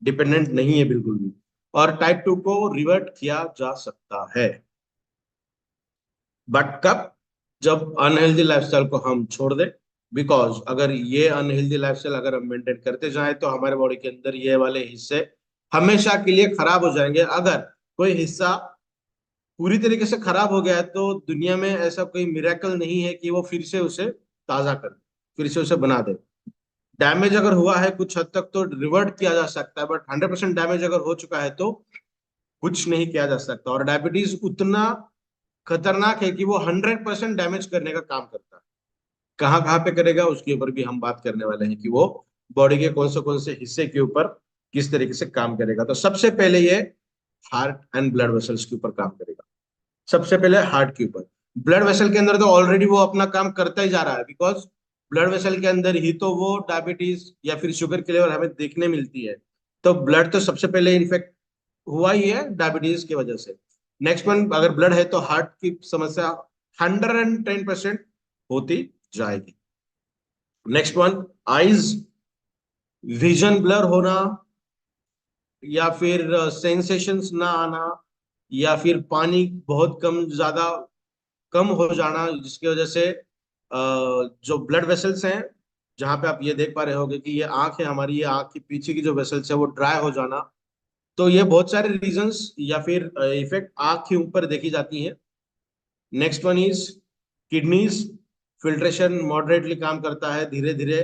डिपेंडेंट नहीं है बिल्कुल भी। और टाइप टू को रिवर्ट किया जा सकता है, बट कब? जब अनहेल्दी लाइफस्टाइल को हम छोड़ दें। बिकॉज अगर ये अनहेल्दी लाइफस्टाइल अगर हम मेंटेन करते जाएं तो हमारे बॉडी के अंदर ये वाले हिस्से हमेशा के लिए खराब हो जाएंगे। अगर कोई हिस्सा पूरी तरीके से खराब हो गया है तो दुनिया में ऐसा कोई मिरेकल नहीं है कि वो फिर से उसे ताजा कर दे, फिर से उसे बना दे। डैमेज अगर हुआ है कुछ हद तक तो रिवर्ट किया जा सकता है, बट 100% डैमेज अगर हो चुका है तो कुछ नहीं किया जा सकता। और डायबिटीज उतना खतरनाक है कि वो 100% डैमेज करने का काम करता है। कहाँ कहाँ पे करेगा उसके ऊपर भी हम बात करने वाले हैं कि वो बॉडी के कौन से हिस्से के ऊपर किस तरीके से काम करेगा। तो सबसे पहले ये हार्ट एंड ब्लड वेसल्स के ऊपर काम करेगा। सबसे पहले हार्ट के ऊपर। ब्लड वेसल के अंदर तो ऑलरेडी वो अपना काम करता ही जा रहा है, बिकॉज ब्लड वेसल के अंदर ही तो वो डायबिटीज या फिर शुगर की लेवल हमें देखने मिलती है। तो ब्लड तो सबसे पहले इन्फेक्ट हुआ ही है डायबिटीज की वजह से। नेक्स्ट वन, अगर ब्लड है तो हार्ट की समस्या 110% होती जाएगी। Next one, eyes, vision blur होना, या फिर सेंसेशंस ना आना, या फिर पानी बहुत कम ज्यादा कम हो जाना, जिसकी वजह से जो ब्लड वेसल्स हैं, जहां पे आप ये देख पा रहे होगे कि ये आंख है हमारी, ये आंख के पीछे की जो वेसल्स है वो ड्राई हो जाना। तो ये बहुत सारे रीजंस या फिर इफेक्ट आंख के ऊपर देखी जाती हैं। Next one is kidneys. Filtration moderately काम करता है, धीरे धीरे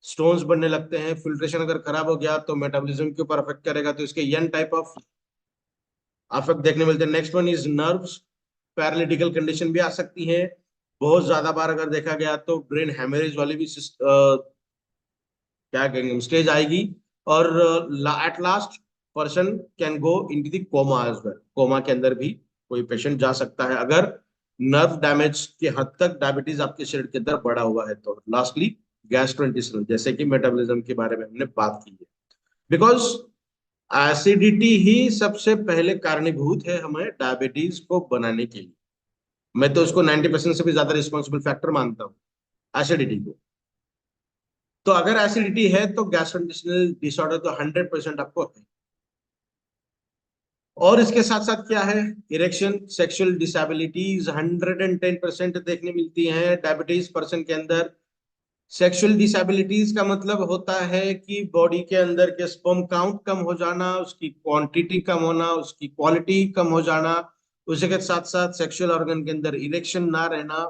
स्टोन्स बनने लगते हैं। फिल्ट्रेशन अगर खराब हो गया तो मेटाबॉलिज्म के ऊपर अफेक्ट करेगा, तो इसके यन टाइप ऑफ अफेक्ट देखने मिलते हैं। Next one is nerves. Paralytical condition भी आ सकती है। बहुत ज्यादा बार अगर देखा गया तो ब्रेन हेमरेज वाली भी क्या कहेंगे स्टेज आएगी। और at last person can go into the coma as well. Coma के अंदर भी कोई पेशेंट जा सकता है अगर नर्व डैमेज के हद तक डायबिटीज आपके शरीर के अंदर बढ़ा हुआ है। तो लास्टली गैस्ट्रोइंटेस्टिनल, जैसे कि मेटाबॉलिज्म के बारे में हमने बात की है। बिकॉज एसिडिटी ही सबसे पहले कारणीभूत है हमें डायबिटीज को बनाने के लिए। मैं तो उसको 90% से भी ज्यादा रिस्पॉन्सिबल फैक्टर मानता हूँ, एसिडिटी को। तो अगर एसिडिटी है तो गैस्ट्रोइंटेस्टिनल डिसऑर्डर तो 100% आपको है। और इसके साथ साथ क्या है? इरेक्शन, सेक्सुअल डिसेबिलिटीज 110% देखने मिलती हैं डायबिटीज पर्सन के अंदर। सेक्सुअल डिसेबिलिटीज का मतलब होता है कि बॉडी के अंदर के स्पर्म काउंट कम हो जाना, उसकी क्वांटिटी कम होना, उसकी क्वालिटी कम हो जाना। उसी के साथ साथ सेक्सुअल ऑर्गन के अंदर इरेक्शन ना रहना,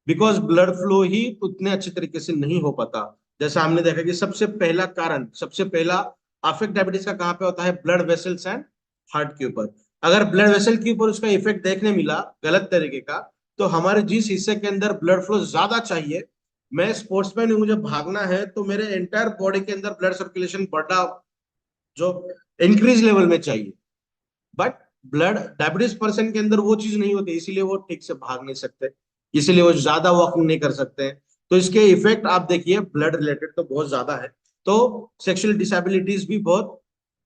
बिकॉज ब्लड फ्लो ही उतने अच्छे तरीके से नहीं हो पाता। जैसा हमने देखा कि सबसे पहला कारण, सबसे पहला अफेक्ट डायबिटीज का कहाँ पे होता है? ब्लड वेसल्स एंड हार्ट के ऊपर। अगर ब्लड वेसल के ऊपर उसका इफेक्ट देखने मिला गलत तरीके का, तो हमारे जिस हिस्से के अंदर ब्लड फ्लो ज्यादा चाहिए, मैं स्पोर्ट्समैन हूँ, मुझे भागना है, तो मेरे एंटायर बॉडी के अंदर ब्लड सर्कुलेशन बढ़ा, जो इंक्रीज लेवल में चाहिए। बट ब्लड डायबिटीज पर्सन के अंदर वो चीज नहीं होती, इसीलिए वो ठीक से भाग नहीं सकते, इसीलिए वो ज्यादा वॉकिंग नहीं कर सकते हैं। तो इसके इफेक्ट आप देखिए ब्लड रिलेटेड तो बहुत ज्यादा है। तो सेक्सुअल डिसेबिलिटीज भी बहुत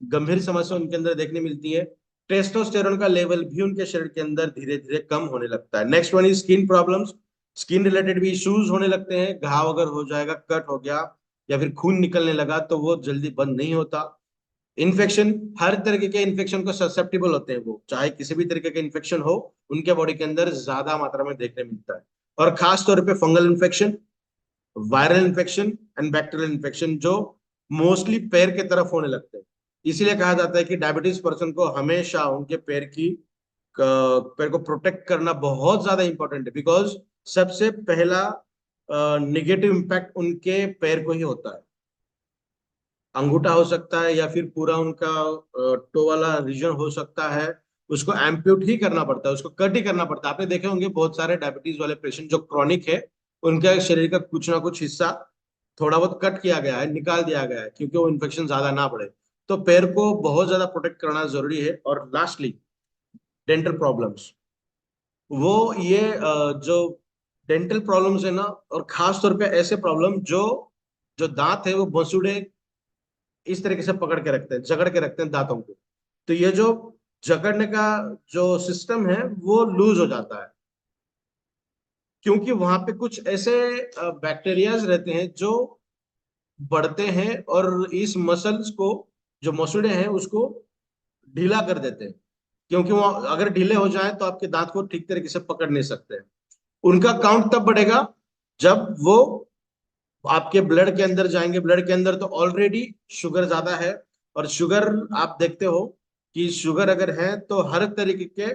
गंभीर समस्या उनके अंदर देखने मिलती है। टेस्टोस्टेरोन का लेवल भी उनके शरीर के अंदर धीरे धीरे कम होने लगता है। Next one is skin problems. Skin related भी इश्यूज होने लगते हैं। घाव अगर हो जाएगा, कट हो गया या फिर खून निकलने लगा, तो वो जल्दी बंद नहीं होता। इन्फेक्शन, हर तरीके के इन्फेक्शन को ससेप्टेबल होते हैं वो, चाहे किसी भी तरीके का इन्फेक्शन हो, उनके बॉडी के अंदर ज्यादा मात्रा में देखने मिलता है। और खास तौर पे fungal infection, viral infection and bacterial infection, जो मोस्टली पैर के तरफ होने लगते हैं। इसीलिए कहा जाता है कि डायबिटीज पर्सन को हमेशा उनके पैर को प्रोटेक्ट करना बहुत ज्यादा इंपॉर्टेंट है, बिकॉज सबसे पहला निगेटिव इम्पैक्ट उनके पैर को ही होता है। अंगूठा हो सकता है या फिर पूरा उनका टो वाला रीजन हो सकता है, उसको एम्प्यूट ही करना पड़ता है, उसको कट ही करना पड़ता है। आपने देखे होंगे बहुत सारे डायबिटीज वाले पेशेंट जो क्रॉनिक है, उनके शरीर का कुछ ना कुछ हिस्सा थोड़ा बहुत कट किया गया है, निकाल दिया गया है, क्योंकि वो इन्फेक्शन ज्यादा ना बढ़े। तो पैर को बहुत ज्यादा प्रोटेक्ट करना जरूरी है। और लास्टली डेंटल प्रॉब्लम्स, वो ये जो डेंटल प्रॉब्लम्स है ना, और खास तौर पे ऐसे प्रॉब्लम जो जो दांत है वो बसूड़े इस तरीके से पकड़ के रखते हैं, जकड़ के रखते हैं दांतों को। तो ये जो जकड़ने का जो सिस्टम है वो लूज हो जाता है, क्योंकि वहां पे कुछ ऐसे बैक्टीरियाज रहते हैं जो बढ़ते हैं और इस मसल्स को, जो मसूड़े हैं, उसको ढीला कर देते हैं। क्योंकि वो अगर ढीले हो जाए तो आपके दांत को ठीक तरीके से पकड़ नहीं सकते हैं। उनका काउंट तब बढ़ेगा जब वो आपके ब्लड के अंदर जाएंगे। ब्लड के अंदर तो ऑलरेडी शुगर ज्यादा है, और शुगर आप देखते हो कि शुगर अगर है तो हर तरीके के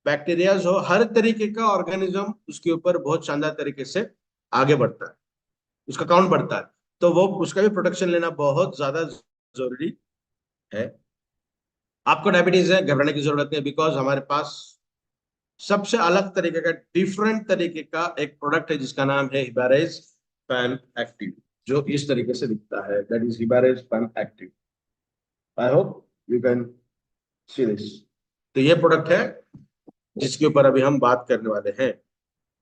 बैक्टीरियाज हो, हर तरीके का ऑर्गेनिज्म उसके ऊपर बहुत शानदार तरीके से आगे बढ़ता है, उसका काउंट बढ़ता है। तो वो उसका भी प्रोटेक्शन लेना बहुत ज्यादा जरूरी है। आपको डायबिटीज है, घबराने की जरूरत नहीं, बिकॉज हमारे पास सबसे अलग तरीके का, डिफरेंट तरीके का एक प्रोडक्ट है जिसका नाम है हिबारेज पैन एक्टिव, जो इस तरीके से दिखता है। दैट इज हिबारेज पैन active. I hope you can see this. तो ये प्रोडक्ट है जिसके ऊपर अभी हम बात करने वाले हैं।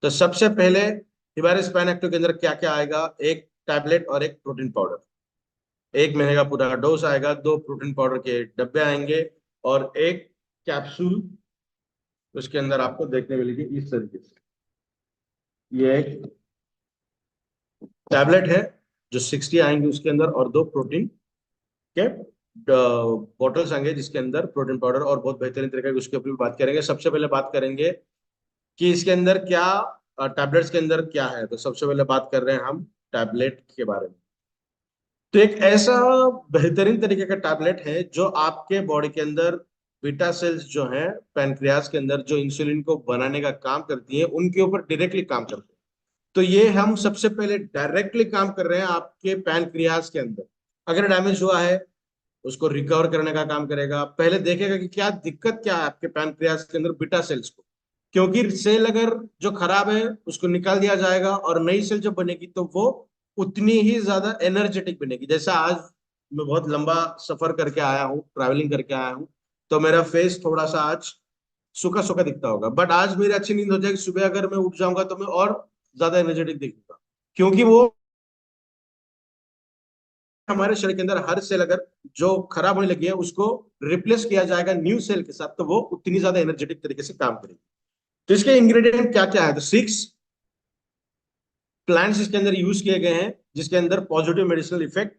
तो सबसे पहले हिबारेज पैन एक्टिव के अंदर क्या क्या आएगा? एक टैबलेट और एक प्रोटीन पाउडर। 1 महीने का पूरा डोज आएगा, 2 प्रोटीन पाउडर के डब्बे आएंगे, और एक कैप्सूल उसके अंदर आपको देखने मिलेगी इस तरीके से। ये एक टैबलेट है जो 60 आएंगे उसके अंदर, और 2 प्रोटीन के बॉटल्स आएंगे जिसके अंदर प्रोटीन पाउडर, और बहुत बेहतरीन तरीके की उसके ऊपर भी बात करेंगे। सबसे पहले बात करेंगे कि इसके अंदर क्या, टैबलेट्स के अंदर क्या है। तो सबसे पहले बात कर रहे हैं हम टैबलेट के बारे में। तो एक ऐसा बेहतरीन तरीके का टैबलेट है जो आपके बॉडी के अंदर बीटा सेल्स जो हैं पैनक्रियाज के अंदर, जो इंसुलिन को बनाने का काम करती हैं, उनके ऊपर डायरेक्टली काम करते हैं। तो ये हम सबसे पहले डायरेक्टली काम कर रहे हैं आपके पैनक्रियाज के अंदर। अगर डैमेज हुआ है उसको रिकवर करने का काम करेगा। पहले देखेगा कि क्या दिक्कत क्या है आपके पैनक्रियाज के अंदर बीटा सेल्स को, क्योंकि सेल अगर जो खराब है उसको निकाल दिया जाएगा और नई सेल जब बनेगी तो वो उतनी ही ज्यादा एनर्जेटिक बनेगी। जैसा आज मैं बहुत लंबा सफर करके आया हूँ, ट्रैवलिंग करके आया हूँ, तो मेरा फेस थोड़ा सा आज सूखा सूखा दिखता होगा, बट आज मेरी अच्छी नींद हो जाएगी, सुबह अगर मैं उठ जाऊंगा तो मैं और ज्यादा एनर्जेटिक दिखूंगा। क्योंकि वो हमारे शरीर के अंदर हर सेल अगर जो खराब होने लगी है उसको रिप्लेस किया जाएगा न्यू सेल के साथ, तो वो उतनी ज्यादा एनर्जेटिक तरीके से काम करेगी। तो इसके इंग्रेडिएंट क्या क्या है? तो 6 प्लांट्स इसके अंदर यूज किए गए हैं जिसके अंदर पॉजिटिव मेडिसिनल इफेक्ट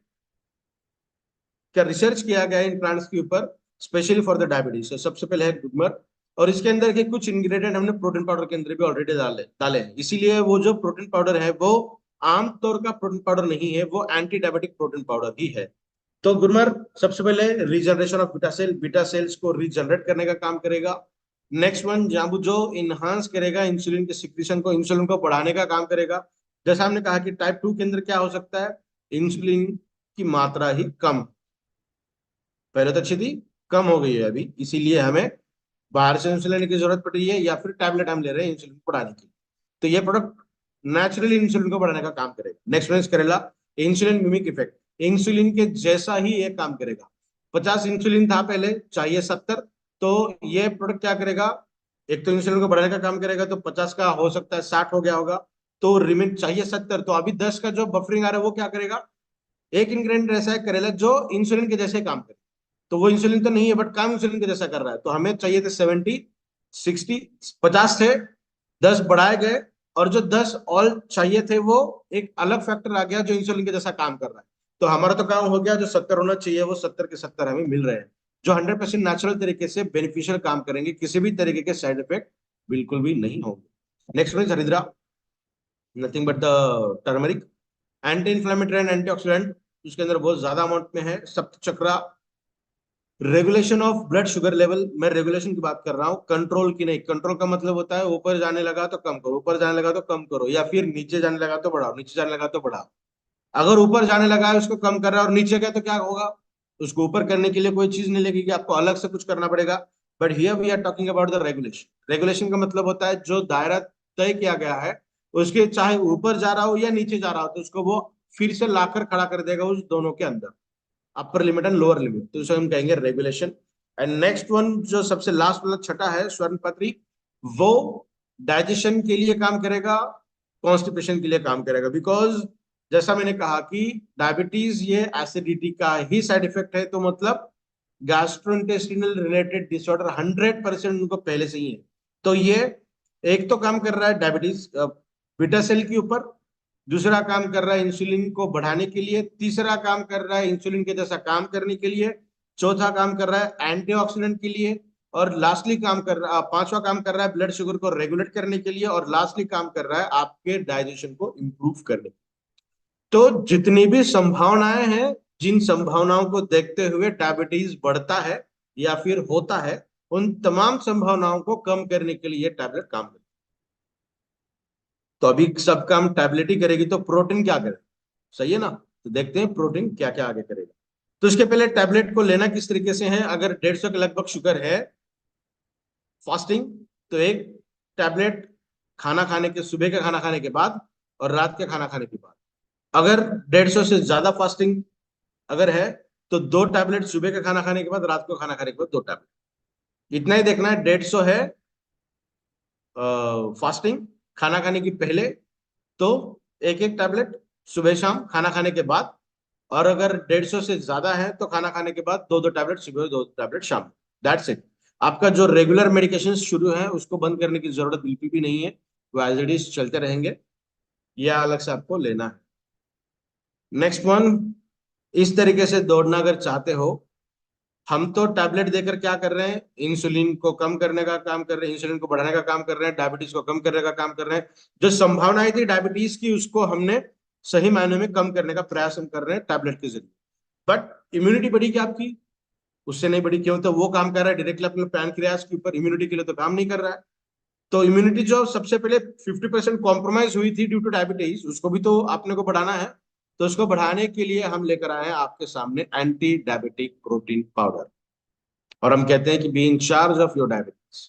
का रिसर्च किया गया है इन प्लांट्स के ऊपर, स्पेशली फॉर द डायबिटीज। तो सबसे पहले है गुडमर, और इसके अंदर के कुछ इंग्रेडिएंट हमने प्रोटीन पाउडर के अंदर भी ऑलरेडी डाले डाले हैं। इसीलिए वो जो प्रोटीन पाउडर है वो आमतौर का प्रोटीन पाउडर नहीं है, वो एंटी डायबिटिक प्रोटीन पाउडर ही है। तो गुडमर सबसे पहले रीजनरेशन ऑफ बीटा सेल्स को रीजनरेट करने का काम करेगा। नेक्स्ट वन जांबू जो इनहांस करेगा इंसुलिन के सिक्रीशन को, इंसुलिन को बढ़ाने का काम करेगा। जैसा हमने कहा कि टाइप 2 के अंदर क्या हो सकता है, इंसुलिन की मात्रा ही कम, पहले तो अच्छी थी, कम हो गई है अभी, इसीलिए हमें बाहर से इंसुलिन लेने की जरूरत पड़ रही है, या फिर टैबलेट हम ले रहे हैं इंसुलिन को बढ़ाने की। तो ये प्रोडक्ट नेचुरली इंसुलिन को बढ़ाने का काम करेगा। नेक्स्ट वन करेला इंसुलिन मिमिक इफेक्ट, इंसुलिन के जैसा ही ये काम करेगा। 50 इंसुलिन था पहले, चाहिए 70, तो ये प्रोडक्ट क्या करेगा, एक तो इंसुलिन को बढ़ाने का काम करेगा, तो 50 का हो सकता है 60 हो गया होगा, तो रिमेन चाहिए 70, तो अभी 10 का जो बफरिंग आ रहा है वो क्या करेगा, एक इंग्रेडिएंट ऐसा है करेला जो इंसुलिन के जैसे काम करे। तो वो इंसुलिन तो नहीं है बट काम इंसुलिन के जैसा कर रहा है। तो हमें चाहिए थे 70, 60, 50 थे, 10 बढ़ाए गए, और जो 10 ऑल चाहिए थे वो एक अलग फैक्टर आ गया जो इंसुलिन के जैसा काम कर रहा है। तो हमारा तो काम हो गया, जो 70 होना चाहिए वो 70 के 70 हमें मिल रहे हैं, जो 100% नेचुरल तरीके से बेनिफिशियल काम करेंगे, किसी भी तरीके के साइड इफेक्ट बिल्कुल भी नहीं होंगे। नेक्स्ट वन हरिद्रा, nothing but the turmeric, anti inflammatory and antioxidant उसके अंदर बहुत ज्यादा अमाउंट में है। सप्त चक्रा regulation of blood sugar level, मैं रेगुलेशन की बात कर रहा हूँ, कंट्रोल की नहीं। कंट्रोल का मतलब होता है ऊपर जाने लगा तो कम करो, ऊपर जाने लगा तो कम करो, या फिर नीचे जाने लगा तो बढ़ाओ, नीचे जाने लगा तो बढ़ाओ। अगर ऊपर जाने लगा है उसको कम कर रहा है, और नीचे गया तो क्या होगा? उसको ऊपर करने के लिए कोई चीज नहीं लगेगी, आपको अलग से कुछ करना पड़ेगा। But here we are talking about the regulation. Regulation का मतलब होता है जो दायरा तय किया गया है, उसके चाहे ऊपर जा रहा हो या नीचे जा रहा हो, तो उसको वो फिर से लाकर खड़ा कर देगा उस दोनों के अंदर, upper limit and lower limit, तो उसे हम कहेंगे रेगुलेशन। एंड नेक्स्ट वन जो सबसे लास्ट वाला छठा है स्वर्ण पत्री, वो डाइजेशन के लिए काम करेगा, कॉन्स्टिपेशन के लिए काम करेगा। बिकॉज जैसा मैंने कहा कि डायबिटीज ये एसिडिटी का ही साइड इफेक्ट है, तो मतलब गैस्ट्रोइंटेस्टिनल रिलेटेड डिसऑर्डर 100% उनको पहले से ही है। तो ये एक तो काम कर रहा है डायबिटीज बीटा सेल के ऊपर, दूसरा काम कर रहा है इंसुलिन को बढ़ाने के लिए, तीसरा काम कर रहा है इंसुलिन के जैसा काम करने के लिए, चौथा काम कर रहा है एंटीऑक्सीडेंट के लिए, और लास्टली काम कर रहा पांचवा काम कर रहा है ब्लड शुगर को रेगुलेट करने के लिए, और लास्टली काम कर रहा है आपके डाइजेशन को इंप्रूव करने के लिए। तो जितनी भी संभावनाएं हैं, जिन संभावनाओं को देखते हुए डायबिटीज बढ़ता है या फिर होता है, उन तमाम संभावनाओं को कम करने के लिए टैबलेट काम करती है। तो अभी सब काम टैबलेट ही करेगी, तो प्रोटीन क्या करे? सही है ना? तो देखते हैं प्रोटीन क्या क्या आगे करेगा। तो इसके पहले टैबलेट को लेना किस तरीके से है। अगर 150 के लगभग शुगर है, फास्टिंग, तो एक टैबलेट खाना खाने के, सुबह का खाना खाने के बाद और रात के खाना खाने के बाद। अगर 150 से ज्यादा फास्टिंग अगर है, तो 2 टैबलेट सुबह का खाना खाने के बाद, रात को खाना खाने के बाद 2 टैबलेट। इतना ही देखना है। 150 है फास्टिंग खाना खाने की पहले, तो एक एक टैबलेट सुबह शाम खाना खाने के बाद। और अगर 150 से ज्यादा है तो खाना खाने के बाद 2 2 टैबलेट सुबह, 2 टैबलेट शाम। That's it. आपका जो रेगुलर मेडिकेशन शुरू है उसको बंद करने की जरूरत बिल्कुल भी नहीं है, वो एज इट इज चलते रहेंगे, यह अलग से आपको लेना है। नेक्स्ट वन, इस तरीके से दौड़ना अगर चाहते हो, हम तो टैबलेट देकर क्या कर रहे हैं, इंसुलिन को कम करने का काम कर रहे हैं, इंसुलिन को बढ़ाने का काम कर रहे हैं, डायबिटीज को कम करने का काम कर रहे हैं। जो संभावनाएं थी डायबिटीज की, उसको हमने सही मायने में कम करने का प्रयास हम कर रहे हैं टैबलेट के जरिए। बट इम्यूनिटी बढ़ी क्या आपकी? उससे नहीं बढ़ी। क्यों? तो वो काम कर रहा है डायरेक्टली अपने पैनक्रियास के ऊपर, इम्यूनिटी के लिए तो काम नहीं कर रहा है। तो इम्यूनिटी जो सबसे पहले 50% कॉम्प्रोमाइज हुई थी ड्यू टू डायबिटीज, उसको भी तो आपने को बढ़ाना है। तो उसको बढ़ाने के लिए हम लेकर आए हैं आपके सामने एंटी डायबिटिक प्रोटीन पाउडर। और हम कहते हैं कि be in charge of your diabetes.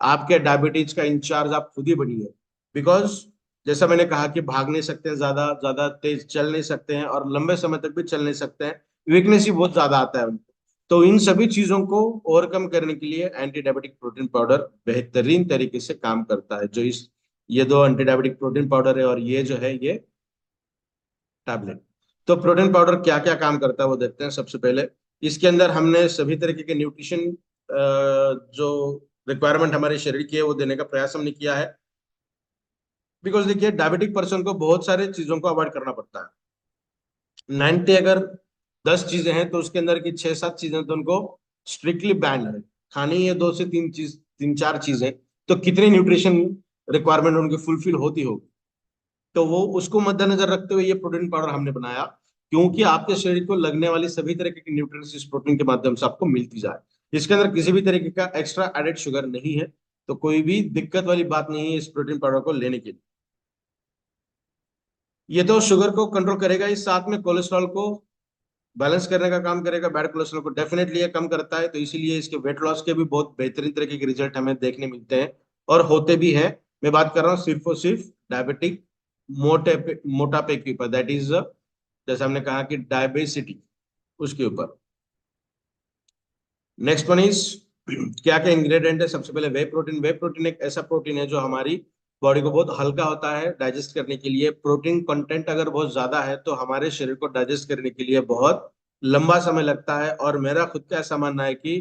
आपके डायबिटीज का इंचार्ज आप खुद ही बनिए। बिकॉज जैसा मैंने कहा कि भाग नहीं सकते हैं, ज्यादा ज्यादा तेज चल नहीं सकते हैं, और लंबे समय तक भी चल नहीं सकते हैं, वीकनेस ही बहुत ज्यादा आता है उनको। तो इन सभी चीजों को ओवरकम करने के लिए एंटी डायबिटिक प्रोटीन पाउडर बेहतरीन तरीके से काम करता है। जो इस ये 2 एंटी डायबिटिक प्रोटीन पाउडर है, और ये जो है ये टैबलेट। तो प्रोटीन पाउडर क्या क्या काम करता है वो देखते हैं। सबसे पहले इसके अंदर हमने सभी तरीके के न्यूट्रिशन जो रिक्वायरमेंट हमारे शरीर की है वो देने का प्रयास हमने किया है। बिकॉज देखिए डायबिटिक पर्सन को बहुत सारे चीजों को अवॉइड करना पड़ता है। 90 अगर 10 चीजें हैं तो उसके अंदर की 6 7 चीजें तो उनको स्ट्रिक्टली बैन है खानी है। 2 से 3 चीज, 3 4 चीजें, तो कितनी न्यूट्रिशन रिक्वायरमेंट उनकी फुलफिल होती होगी। तो वो उसको मद्देनजर रखते हुए ये प्रोटीन पाउडर हमने बनाया, क्योंकि आपके शरीर को लगने वाली सभी तरीके की न्यूट्रिएंट्स इस प्रोटीन के माध्यम से आपको मिलती जाए। इसके अंदर किसी भी तरीके का एक्स्ट्रा एडेड शुगर नहीं है, तो कोई भी दिक्कत वाली बात नहीं है इस प्रोटीन पाउडर को लेने के लिए। ये तो शुगर को कंट्रोल करेगा, इस साथ में कोलेस्ट्रॉल को बैलेंस करने का काम करेगा। बैड कोलेस्ट्रॉल को डेफिनेटली ये कम करता है, तो इसीलिए इसके वेट लॉस के भी बहुत बेहतरीन तरीके के रिजल्ट हमें देखने मिलते हैं, और होते भी हैं। मैं बात कर रहा हूँ सिर्फ और सिर्फ डायबिटिक मोटापे के ऊपर, दैट इज जैसे हमने कहा कि डायबिसिटी, उसके ऊपर। नेक्स्ट वन इज क्या क्या इंग्रेडिएंट है। सबसे पहले वे प्रोटीन। वे प्रोटीन एक ऐसा प्रोटीन है जो हमारी बॉडी को बहुत हल्का होता है डाइजेस्ट करने के लिए। प्रोटीन कंटेंट अगर बहुत ज्यादा है तो हमारे शरीर को डाइजेस्ट करने के लिए बहुत लंबा समय लगता है। और मेरा खुद का ऐसा मानना है कि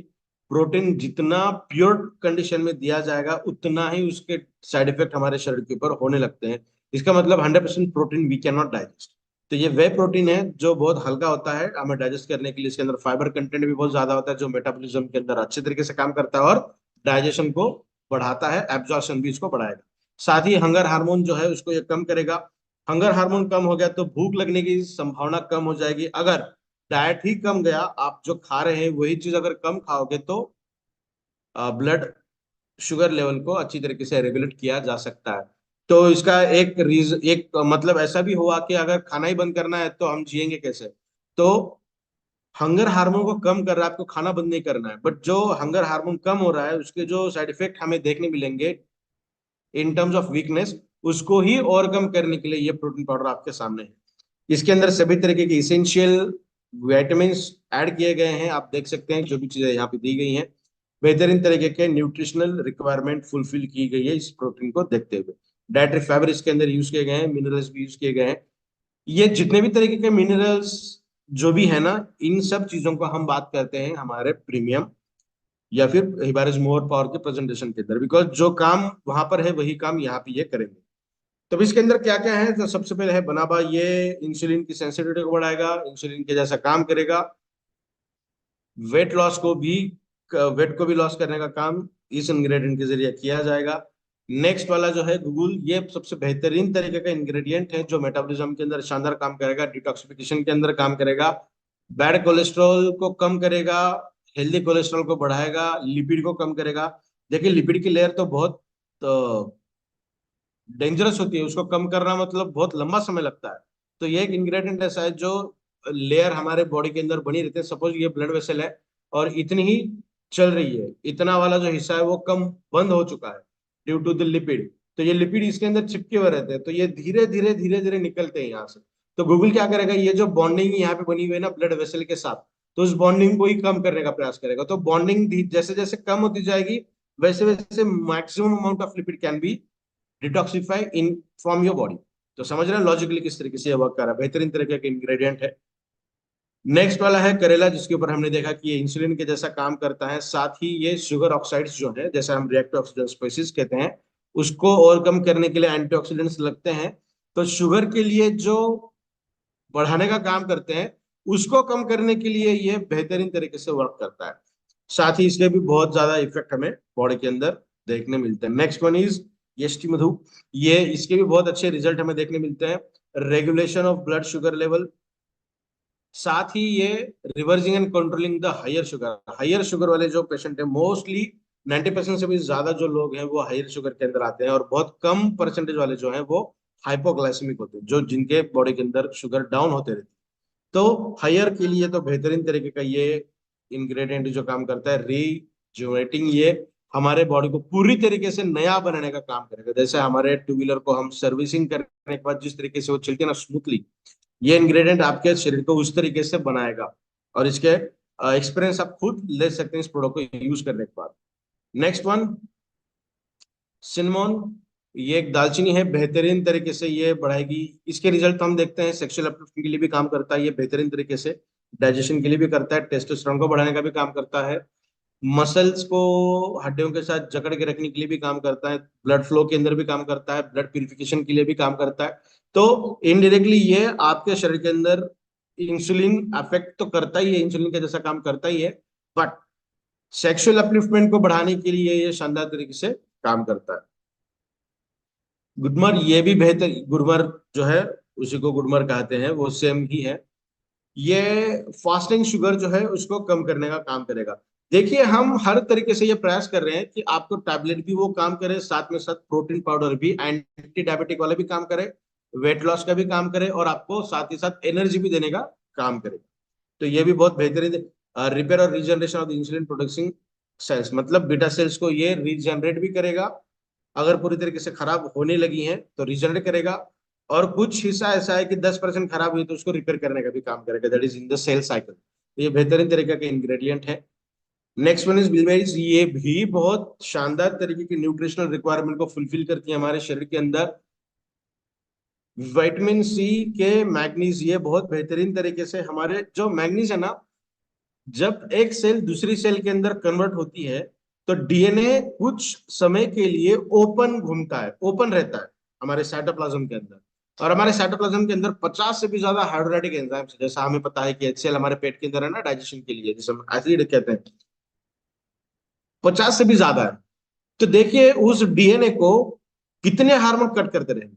प्रोटीन जितना प्योर कंडीशन में दिया जाएगा उतना ही उसके साइड इफेक्ट हमारे शरीर के ऊपर होने लगते हैं। इसका मतलब 100% protein we can not digest. तो ये वे प्रोटीन है जो बहुत हल्का होता है हमें डाइजेस्ट करने के लिए। इसके अंदर फाइबर कंटेंट भी बहुत ज्यादा होता है जो मेटाबॉलिज्म के अंदर अच्छे तरीके से काम करता है और डाइजेशन को बढ़ाता है, एब्जॉर्प्शन भी इसको बढ़ाएगा। साथ ही हंगर हार्मोन जो है उसको ये कम करेगा। हंगर हार्मोन कम हो गया तो भूख लगने की संभावना कम हो जाएगी। अगर डाइट ही कम गया, आप जो खा रहे हैं वही चीज अगर कम खाओगे तो ब्लड शुगर लेवल को अच्छी तरीके से रेगुलेट किया जा सकता है। तो इसका एक मतलब ऐसा भी हुआ कि अगर खाना ही बंद करना है तो हम जिएंगे कैसे? तो हंगर हार्मोन को कम कर रहा है, आपको खाना बंद नहीं करना है, बट जो हंगर हार्मोन कम हो रहा है उसके जो साइड इफेक्ट हमें देखने मिलेंगे इन टर्म्स ऑफ वीकनेस, उसको ही ओवरकम करने के लिए ये प्रोटीन पाउडर आपके सामने है। इसके अंदर सभी तरीके के इसेंशियल विटामिन ऐड किए गए हैं, आप देख सकते हैं जो भी चीजें यहाँ पे दी गई हैं, बेहतरीन तरीके के न्यूट्रिशनल रिक्वायरमेंट फुलफिल की गई है इस प्रोटीन को देखते हुए। डाइटरी फाइबर इसके अंदर यूज किए गए हैं, मिनरल्स भी यूज किए गए हैं। ये जितने भी तरीके के मिनरल्स जो भी है ना, इन सब चीजों को हम बात करते हैं हमारे प्रीमियम या फिर हिबारिस मोर पावर के प्रेजेंटेशन के अंदर, बिकॉज जो काम वहां पर है वही काम यहाँ पे ये करेंगे। तो इसके अंदर क्या क्या है, तो सबसे पहले है बनाबा, ये इंसुलिन की सेंसिटिविटी को बढ़ाएगा, इंसुलिन के जैसा काम करेगा, वेट लॉस को भी वेट को भी लॉस करने का काम इस इंग्रेडिएंट के जरिए किया जाएगा। नेक्स्ट वाला जो है गूगल, ये सबसे बेहतरीन तरीके का इंग्रेडिएंट है जो मेटाबॉलिज्म के अंदर शानदार काम करेगा, डिटॉक्सिफिकेशन के अंदर काम करेगा, बैड कोलेस्ट्रॉल को कम करेगा, हेल्दी कोलेस्ट्रॉल को बढ़ाएगा, लिपिड को कम करेगा। देखिए लिपिड की लेयर तो बहुत डेंजरस होती है, उसको कम करना मतलब बहुत लंबा समय लगता है। तो ये एक इंग्रेडिएंट ऐसा है जो लेयर हमारे बॉडी के अंदर बनी रहती है। सपोज ये ब्लड वेसल है और इतनी ही चल रही है, इतना वाला जो हिस्सा है वो कम बंद हो चुका है ड्यू टू द लिपिड, तो ये लिपिड इसके अंदर चिपके हुए रहते हैं, तो ये धीरे धीरे धीरे धीरे निकलते हैं यहाँ से। तो गूगल क्या करेगा, ये जो बॉन्डिंग यहाँ पे बनी हुई है ना ब्लड वेसल के साथ, तो उस बॉन्डिंग को ही कम करने का प्रयास करेगा। तो बॉन्डिंग जैसे जैसे कम होती जाएगी वैसे वैसे maximum amount of lipid can be detoxify in from your body. तो समझ रहे हैं लॉजिकली किस तरीके से ये वर्क कर रहा है, बेहतरीन तरीके का इंग्रेडिएंट है। नेक्स्ट वाला है करेला, जिसके ऊपर हमने देखा कि ये इंसुलिन के जैसा काम करता है, साथ ही ये शुगर ऑक्साइड्स जो है, जैसा हम रिएक्टिव ऑक्सीडेंट स्पीसीज कहते हैं, उसको ओवरकम करने के लिए एंटीऑक्सीडेंट्स लगते हैं। तो शुगर के लिए जो बढ़ाने का काम करते हैं उसको कम करने के लिए ये बेहतरीन तरीके से वर्क करता है। साथ ही इसके भी बहुत ज्यादा इफेक्ट हमें बॉडी के अंदर देखने मिलते हैं। नेक्स्ट वन इज यष्टि मधु, ये इसके भी बहुत अच्छे रिजल्ट हमें देखने मिलते हैं, regulation of blood sugar level, साथ ही ये reversing and controlling the higher sugar वाले जो पेशेंट है, मोस्टली 90% से भी ज्यादा जो लोग हैं वो हायर शुगर के अंदर आते हैं, और बहुत कम परसेंटेज वाले जो हैं वो हाइपोग्लाइसेमिक होते हैं, जो जिनके बॉडी के अंदर शुगर डाउन होते रहती है। तो हायर के लिए तो बेहतरीन तरीके का ये इंग्रेडिएंट जो काम करता है रीजुवेटिंग, ये हमारे बॉडी को पूरी तरीके से नया बनाने का काम करेगा। जैसे हमारे टू व्हीलर को हम सर्विसिंग करने के बाद जिस तरीके से वो चलती है ना स्मूथली, ये इंग्रेडिएंट आपके शरीर को उस तरीके से बनाएगा। और इसके एक्सपीरियंस आप खुद ले सकते हैं इस प्रोडक्ट को यूज करने के बाद। नेक्स्ट वन सिनेमोन, ये एक दालचीनी है, बेहतरीन तरीके से ये बढ़ाएगी। इसके रिजल्ट हम देखते हैं, सेक्सुअल अपलिफ्टिंग के लिए भी काम करता है ये बेहतरीन तरीके से, डाइजेशन के लिए भी करता है, टेस्टोस्टेरोन को बढ़ाने का भी काम करता है, मसल्स को हड्डियों के साथ जकड़ के रखने के लिए भी काम करता है, ब्लड फ्लो के अंदर भी काम करता है, ब्लड प्यूरिफिकेशन के लिए भी काम करता है। तो इनडायरेक्टली ये आपके शरीर के अंदर इंसुलिन अफेक्ट तो करता ही है, इंसुलिन का जैसा काम करता ही है, बट सेक्सुअल अपलिफ्टमेंट को बढ़ाने के लिए ये शानदार तरीके से काम करता है। गुडमर, ये भी बेहतर, गुडमर जो है उसी को गुडमर कहते हैं, वो सेम ही है। ये फास्टिंग शुगर जो है उसको कम करने का काम करेगा। देखिए हम हर तरीके से ये प्रयास कर रहे हैं कि आपको टैबलेट भी वो काम करे, साथ में साथ प्रोटीन पाउडर भी, एंटी डायबिटिक वाला भी काम करे, वेट लॉस का भी काम करे, और आपको साथ ही साथ एनर्जी भी देने का काम करे। तो ये भी बहुत बेहतरीन रिपेयर और regeneration of the insulin production cells, मतलब बीटा सेल्स को ये रीजनरेट भी करेगा, अगर पूरी तरीके से खराब होने लगी हैं तो रीजनरेट करेगा, और कुछ हिस्सा ऐसा है कि 10% खराब हुई तो उसको रिपेयर करने का भी काम करेगा, that is in the cell cycle. तो ये बेहतरीन तरीके का इंग्रेडिएंट है। नेक्स्ट वन इज बिलबेरीज, ये भी बहुत शानदार तरीके की न्यूट्रिशनल रिक्वायरमेंट को फुलफिल करती है हमारे शरीर के अंदर। विटामिन सी के मैग्नीज, ये बहुत बेहतरीन तरीके से हमारे जो मैग्नीज है ना, जब एक सेल दूसरी सेल के अंदर कन्वर्ट होती है तो डीएनए कुछ समय के लिए ओपन घूमता है, ओपन रहता है हमारे साइटोप्लाज्म के अंदर, और हमारे साइटोप्लाज्म के अंदर 50 से भी ज्यादा हाइड्रोलाइटिक एंजाइम्स है। जैसा हमें पता है कि एचसीएल हमारे पेट के अंदर है ना डाइजेशन के लिए, जिसे हम एसिड कहते हैं, 50 से भी ज्यादा है। तो देखिए उस डीएनए को कितने हार्मोन कट करते रहेंगे,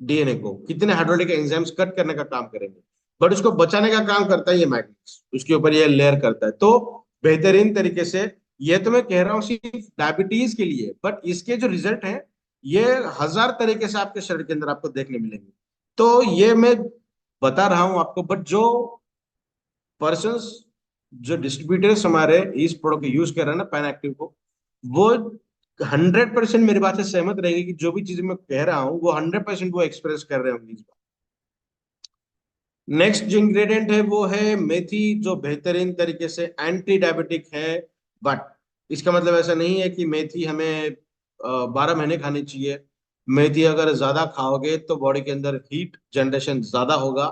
डीएनए को कितने हाइड्रोलाइटिक एंजाइम्स कट करने का काम करेंगे। बट उसको बचाने का काम करता है ये मैग्नीज, उसके ऊपर ये लेयर करता है। तो बेहतरीन तरीके से, ये तो मैं कह रहा हूँ सिर्फ डायबिटीज के लिए, बट इसके जो रिजल्ट हैं ये 1000 तरीके से आपके शरीर के अंदर आपको देखने मिलेंगे। तो ये मैं बता रहा हूं आपको, बट जो पर्सन, जो डिस्ट्रीब्यूटर्स हमारे इस प्रोडक्ट को यूज कर रहे हैं ना पैन एक्टिव को, वो 100% मेरी बात से सहमत रहेगी कि जो भी चीज मैं कह रहा हूँ वो 100% वो एक्सप्रेस कर रहे होंगे इस बात। नेक्स्ट जो इंग्रेडिएंट है वो है मेथी, जो बेहतरीन तरीके से एंटी डायबिटिक है। बट इसका मतलब ऐसा नहीं है कि मेथी हमें 12 महीने खानी चाहिए। मेथी अगर ज्यादा खाओगे तो बॉडी के अंदर हीट जनरेशन ज्यादा होगा।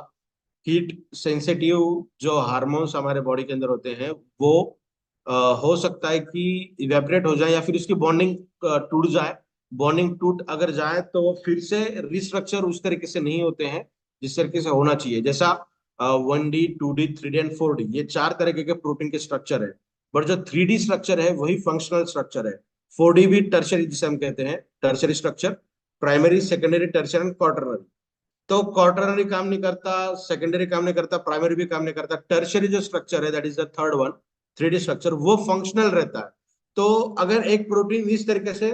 हीट सेंसिटिव जो हार्मोन्स हमारे बॉडी के अंदर होते हैं वो अ, हो सकता है कि इवेपरेट हो जाए या फिर उसकी बॉन्डिंग टूट जाए। बॉन्डिंग टूट अगर जाए तो वो फिर से रिस्ट्रक्चर उस तरीके से नहीं होते हैं जिस तरीके से होना चाहिए। जैसा 1D 2D 3D and 4D, ये 4 तरीके के प्रोटीन के स्ट्रक्चर है। बट जो 3D स्ट्रक्चर है वही फंक्शनल स्ट्रक्चर है। 4D भी टर्शरी जिसे हम कहते हैं, tertiary structure, primary secondary tertiary and quaternary. तो क्वार्टरनरी काम नहीं करता, सेकेंडरी काम नहीं करता, प्राइमरी भी काम नहीं करता। टर्शियरी जो स्ट्रक्चर है, that is the third one, 3D structure, वो फंक्शनल रहता है। तो अगर एक प्रोटीन इस तरीके से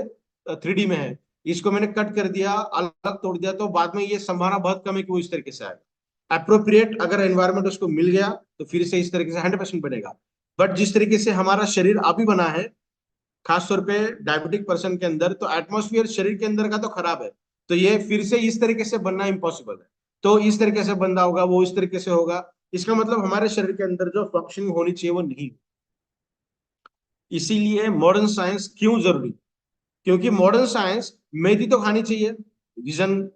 3D में है, इसको मैंने कट कर दिया, अलग तोड़ दिया, तो बाद में ये संभावना बहुत कम है कि वो इस तरीके से आएगा। अप्रोप्रिएट अगर एनवायरमेंट उसको मिल गया तो फिर से इस तरीके से 100% बनेगा। बट जिस तरीके से हमारा शरीर अभी बना है, खासतौर पे डायबिटिक पर्सन के अंदर, तो एटमोस्फियर शरीर के अंदर का तो खराब है। तो ये फिर से इस तरीके से बनना इम्पॉसिबल है। तो इस तरीके से बनना होगा, वो इस तरीके से होगा। इसका मतलब हमारे शरीर के अंदर जो फंक्शनिंग होनी चाहिए वो नहीं। इसीलिए मॉडर्न साइंस क्यों जरूरी? क्योंकि मॉडर्न साइंस, मेथी तो खानी चाहिए, रीजन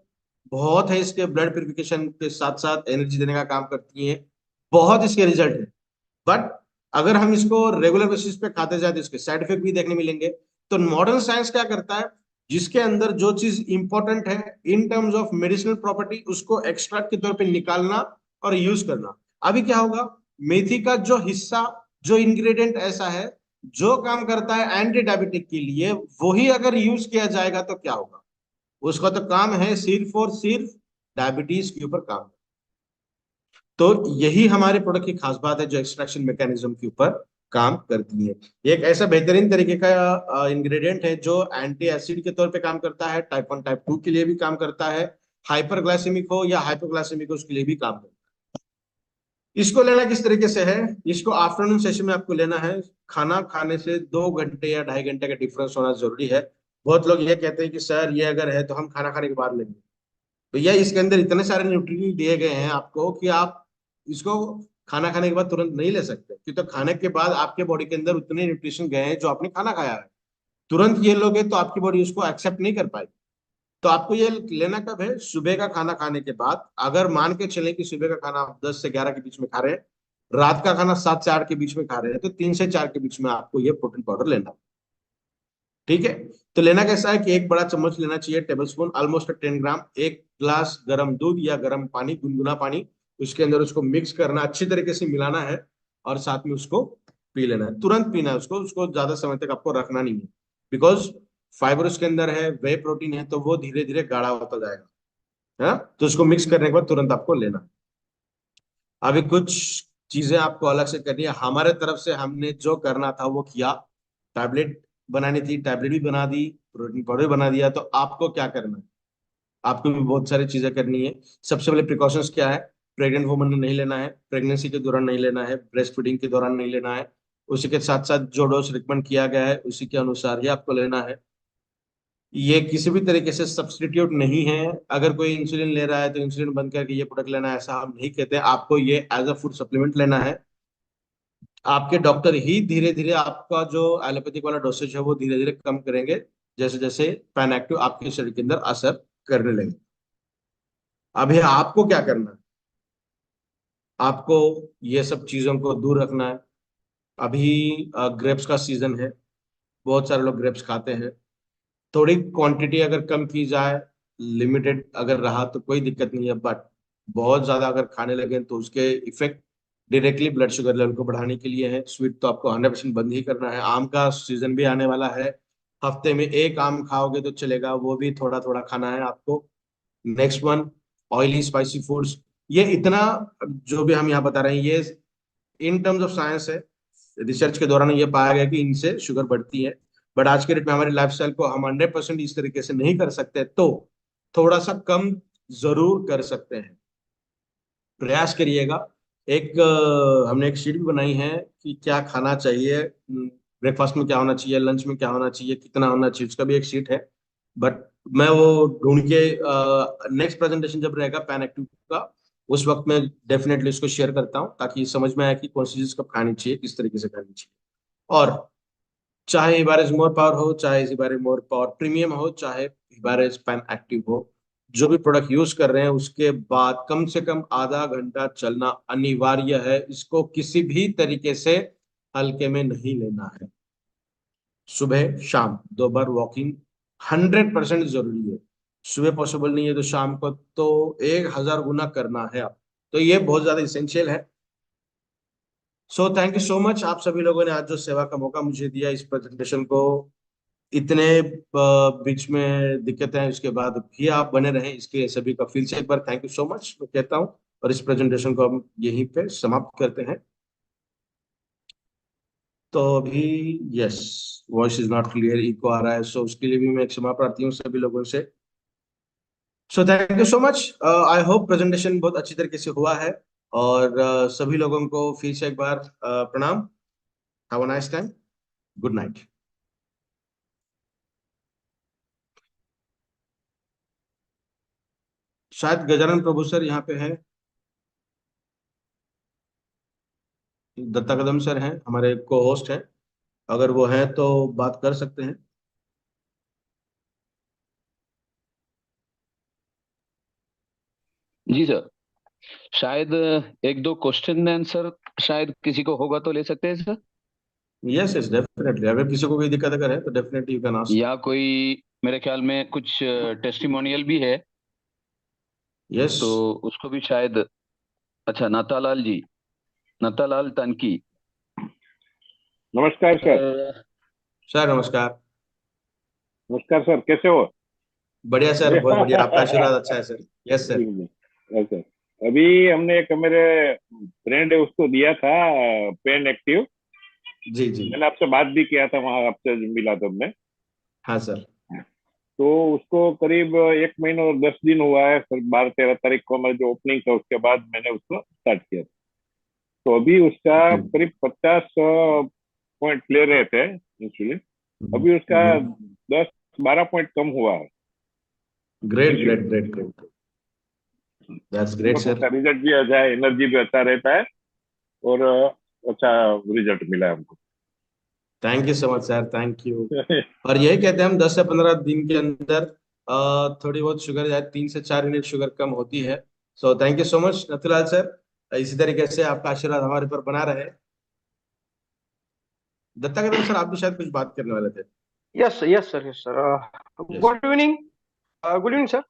बहुत है इसके, ब्लड प्यूरिफिकेशन के साथ साथ एनर्जी देने का काम करती है, बहुत इसके रिजल्ट है। बट अगर हम इसको रेगुलर बेसिस पे खाते जाए तो इसके साइड इफेक्ट भी देखने मिलेंगे। तो मॉडर्न साइंस क्या करता है, जिसके अंदर जो चीज इंपॉर्टेंट है in terms of medicinal property, उसको एक्सट्रैक्ट के तौर पे निकालना और यूज करना। अभी क्या होगा, मेथी का जो हिस्सा, जो इंग्रेडिएंट ऐसा है जो काम करता है एंटी डायबिटिक के लिए, वही अगर यूज किया जाएगा तो क्या होगा? उसका तो काम है सिर्फ और सिर्फ डायबिटीज के ऊपर काम। तो यही हमारे प्रोडक्ट की खास बात है, जो एक्सट्रैक्शन मैकेनिज्म के ऊपर काम करती है। ये एक ऐसा बेहतरीन तरीके का इंग्रेडिएंट है जो एंटी एसिड के तौर पे काम करता है, टाइप 1 टाइप 2 के लिए भी काम करता है, हाइपरग्लाइसेमिक हो या हाइपोग्लाइसेमिक हो उसके लिए भी काम करता है। इसको लेना किस तरीके से है, इसको आफ्टरनून सेशन में आपको लेना है। खाना खाने से 2 घंटे या 2.5 घंटे का डिफरेंस होना जरूरी है। बहुत लोग ये कहते हैं कि सर ये अगर है तो हम खाना खाने के बाद लेंगे। तो यह इसके अंदर इतने सारे न्यूट्रिएंट दिए गए हैं आपको कि आप इसको खाना खाने के बाद तुरंत नहीं ले सकते, क्योंकि तो खाने के बाद आपके बॉडी के अंदर उतने न्यूट्रिशन गए हैं जो आपने खाना खाया है। तुरंत ये लोगे तो आपकी बॉडी उसको एक्सेप्ट नहीं कर पाएगी। तो आपको ये लेना कब है, सुबह का खाना खाने के बाद। अगर मान के चलें कि सुबह का खाना आप 10 से 11 के बीच में खा रहे हैं, रात का खाना 7 से 8 के बीच में खा रहे हैं, तो 3 से 4 के बीच में आपको ये प्रोटीन पाउडर लेना है। ठीक है? तो लेना कैसा है कि एक बड़ा चम्मच लेना चाहिए, टेबल स्पून, ऑलमोस्ट 10 ग्राम। एक ग्लास गर्म दूध या गर्म पानी, गुनगुना पानी, उसके अंदर उसको मिक्स करना, अच्छी तरीके से मिलाना है और साथ में उसको पी लेना है। तुरंत पीना है उसको, उसको ज्यादा समय तक आपको रखना नहीं है। बिकॉज फाइबर उसके अंदर है, वे प्रोटीन है, तो वो धीरे धीरे गाढ़ा होता जाएगा। हाँ, तो उसको मिक्स करने के बाद तुरंत आपको लेना है। अभी कुछ चीजें आपको अलग से करनी है। हमारे तरफ से हमने जो करना था वो किया। टैबलेट बनानी थी, टैबलेट भी बना दी, प्रोटीन पाउडर बना दिया। तो आपको क्या करना है, आपको भी बहुत सारी चीजें करनी है। सबसे पहले प्रिकॉशंस क्या है, प्रेग्नेंट वुमन ने नहीं लेना है, प्रेगनेंसी के दौरान नहीं लेना है, ब्रेस्ट फीडिंग के दौरान नहीं लेना है। उसी के साथ साथ जो डोज रिकमेंड किया गया है उसी के अनुसार ही आपको लेना है। ये किसी भी तरीके से सब्स्टिट्यूट नहीं है। अगर कोई इंसुलिन ले रहा है तो इंसुलिन बंद करके ये प्रोडक्ट लेना है, ऐसा हम नहीं कहते। आपको ये एज अ फूड सप्लीमेंट लेना है। आपके डॉक्टर ही धीरे धीरे आपका जो एलोपैथिक वाला डोसेज है वो धीरे धीरे कम करेंगे, जैसे जैसे पैन एक्टिव आपके शरीर के अंदर असर करने लगे। अभी आपको क्या करना है, आपको ये सब चीजों को दूर रखना है। अभी ग्रेप्स का सीजन है, बहुत सारे लोग ग्रेप्स खाते हैं। थोड़ी क्वांटिटी अगर कम की जाए, लिमिटेड अगर रहा तो कोई दिक्कत नहीं है। बट बहुत ज्यादा अगर खाने लगे तो उसके effect directly blood sugar level को बढ़ाने के लिए है। स्वीट तो आपको 100% बंद ही करना है। आम का सीजन भी आने वाला है, हफ्ते में एक आम खाओगे तो चलेगा, वो भी थोड़ा थोड़ा खाना है आपको। Next one, oily spicy foods. ये इतना जो भी हम यहाँ बता रहे हैं ये इन टर्म्स ऑफ साइंस है। रिसर्च के दौरान ये पाया गया कि इनसे शुगर बढ़ती है। बट आज के डेट में हमारी लाइफस्टाइल को हम 100% इस तरीके से नहीं कर सकते, तो थोड़ा सा कम जरूर कर सकते हैं। प्रयास करिएगा। एक हमने एक शीट भी बनाई है कि क्या खाना चाहिए, ब्रेकफास्ट में क्या होना चाहिए, लंच में क्या होना चाहिए, कितना होना चाहिए, उसका भी एक शीट है। बट मैं वो ढूंढ के नेक्स्ट प्रेजेंटेशन जब रहेगा पैन एक्टिव का, उस वक्त मैं डेफिनेटली उसको शेयर करता हूँ, ताकि समझ में आए कि कौन सी चीज कब खानी चाहिए, किस तरीके से खानी चाहिए। और चाहे हिबारिस मोर पावर हो, चाहे हिबारिस मोर पावर प्रीमियम हो, चाहे हिबारिस पैन एक्टिव हो, जो भी प्रोडक्ट यूज कर रहे हैं उसके बाद कम से कम आधा घंटा चलना अनिवार्य है। इसको किसी भी तरीके से हल्के में नहीं लेना है। सुबह शाम 2 बार वॉकिंग 100% जरूरी है। सुबह पॉसिबल नहीं है तो शाम को तो 1000 गुना करना है आप। तो ये बहुत ज्यादा इसेंशियल है। So thank you so much आप सभी लोगों ने आज जो सेवा का मौका मुझे दिया इस प्रेजेंटेशन को। इतने बीच में दिक्कतें हैं, उसके बाद भी आप बने रहें, इसके लिए सभी का फिर से एक बार थैंक यू सो मच मैं कहता हूँ। और इस प्रेजेंटेशन को हम यहीं पे समाप्त करते हैं। तो अभी yes, voice is not clear, echo आ रहा है, सो उसके लिए भी मैं क्षमा प्रार्थी हूँ सभी लोगों से। So thank you so much. I hope presentation बहुत अच्छी तरीके से हुआ है। और सभी लोगों को फिर से एक बार प्रणाम। Have a nice time. Good night. शायद गजानन प्रभु सर यहाँ पे हैं, दत्ता कदम सर हैं, हमारे को होस्ट हैं। अगर वो हैं तो बात कर सकते हैं। जी सर। शायद एक दो क्वेश्चन आंसर शायद किसी को होगा तो ले सकते हैं सर। यस यस डेफिनेटली, अगर किसी को कोई दिक्कत अगर है तो डेफिनेटली यू कैन आस्क। या कोई मेरे ख्याल में कुछ टेस्टिमोनियल भी है यस। तो उसको भी शायद। अच्छा, नातालाल जी, नातालाल तनकी। नमस्कार सर। सर। सर नमस्कार। नमस्कार सर, कैसे हो? बढ़िया सर, बहुत बढ़िया, आपका आशीर्वाद अच्छा है सर। Yes sir. अच्छा, अभी हमने एक मेरे फ्रेंड है उसको दिया था पेन एक्टिव। जी जी। मैंने आपसे बात भी किया था वहां, आपसे मिला तब मैं। हाँ सर। तो उसको करीब 1 महीना और 10 दिन हुआ है सर। 12-13 तारीख को हमारा जो ओपनिंग था उसके बाद मैंने उसको स्टार्ट किया था। तो अभी उसका करीब 50 पॉइंट ले रहे थे इंसुलिन। अभी उसका 10-12 पॉइंट कम हुआ है great insulin. Great great great. That's great बहुत सर। अच्छा रिजल्ट भी अच्छा है, एनर्जी भी अच्छा रहता है। और अच्छा रिजल्ट मिला है हमको। Thank you so much sir, thank you. और यही कहते हैं हम 10 से 15 दिन के अंदर थोड़ी बहुत शुगर, या 3 से 4 यूनिट शुगर कम होती है। So thank you so much Nathulal sir, इसी तरीके से आपका आशीर्वाद हमारे पर बना रहे। दत्ता कदम सर, आप भी शायद कुछ बात करने वाले थे। Yes, yes, sir. Yes, sir. Yes. Good evening. Good evening, sir.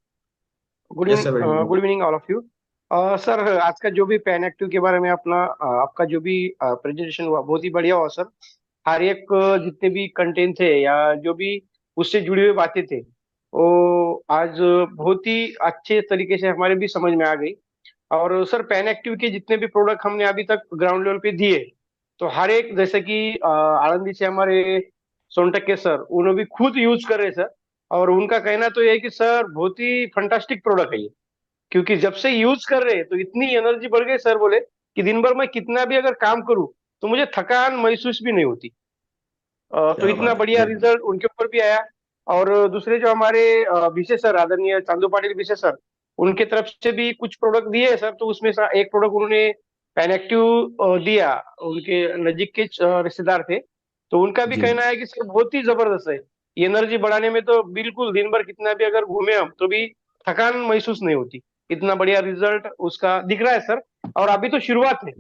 Good yes evening. Sir, very good Good evening. evening, all of you. Sir, आज का जो भी पैन एक्टिव के बारे में अपना आपका जो भी प्रेजेंटेशन हुआ बहुत ही बढ़िया हुआ सर। हर एक जितने भी कंटेंट थे या जो भी उससे जुड़ी हुई बातें थे वो आज बहुत ही अच्छे तरीके से हमारे भी समझ में आ गई। और सर पैन एक्टिव के जितने भी प्रोडक्ट हमने अभी तक ग्राउंड लेवल पे दिए, तो हर एक जैसे कि आनंदी से हमारे सोनटक के सर उन्होंने भी खुद यूज कर रहे सर। और उनका कहना तो ये है कि सर बहुत ही फंटास्टिक प्रोडक्ट है ये, क्योंकि जब से यूज कर रहे हैं तो इतनी एनर्जी बढ़ गई सर, बोले कि दिन भर मैं कितना भी अगर काम करूं तो मुझे थकान महसूस भी नहीं होती। तो क्या इतना बात है, बढ़िया ग्रेट। रिजल्ट उनके ऊपर भी आया। और दूसरे जो हमारे विशेष सर आदरणीय चांदू पाटिल विशेष सर, उनके तरफ से भी कुछ प्रोडक्ट दिए हैं सर। तो उसमें एक प्रोडक्ट उन्होंने पेनेक्टिव दिया, उनके नजीक के रिश्तेदार थे। तो उनका भी जी कहना है कि सर बहुत ही जबरदस्त है, ये एनर्जी बढ़ाने में तो बिल्कुल दिन भर कितना भी अगर घूमे हम तो भी थकान महसूस नहीं होती। इतना बढ़िया रिजल्ट उसका दिख रहा है सर। और अभी तो शुरुआत है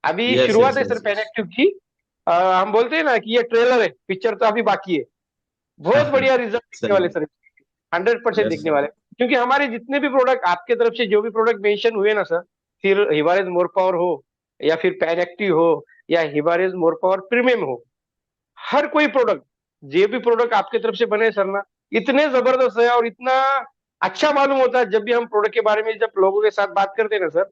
अभी यस शुरुआत यस है सर यस यस। पेनेक्टिव की। हम बोलते हैं ना कि ये ट्रेलर है, पिक्चर तो अभी बाकी है। बहुत बढ़िया रिजल्ट दिखने सही वाले बात। सर, 100% यस दिखने सर। वाले। क्योंकि हमारे जितने भी प्रोडक्ट आपके तरफ से जो भी प्रोडक्ट मेंशन हुए ना सर, फिर हिवारेज मोर पावर हो या फिर पैन एक्टिव हो या हिवारेज मोर पावर प्रीमियम हो, हर कोई प्रोडक्ट जो भी प्रोडक्ट आपके तरफ से बने सर ना, इतने जबरदस्त है और इतना अच्छा मालूम होता है जब भी हम प्रोडक्ट के बारे में जब लोगों के साथ बात करते हैं ना सर।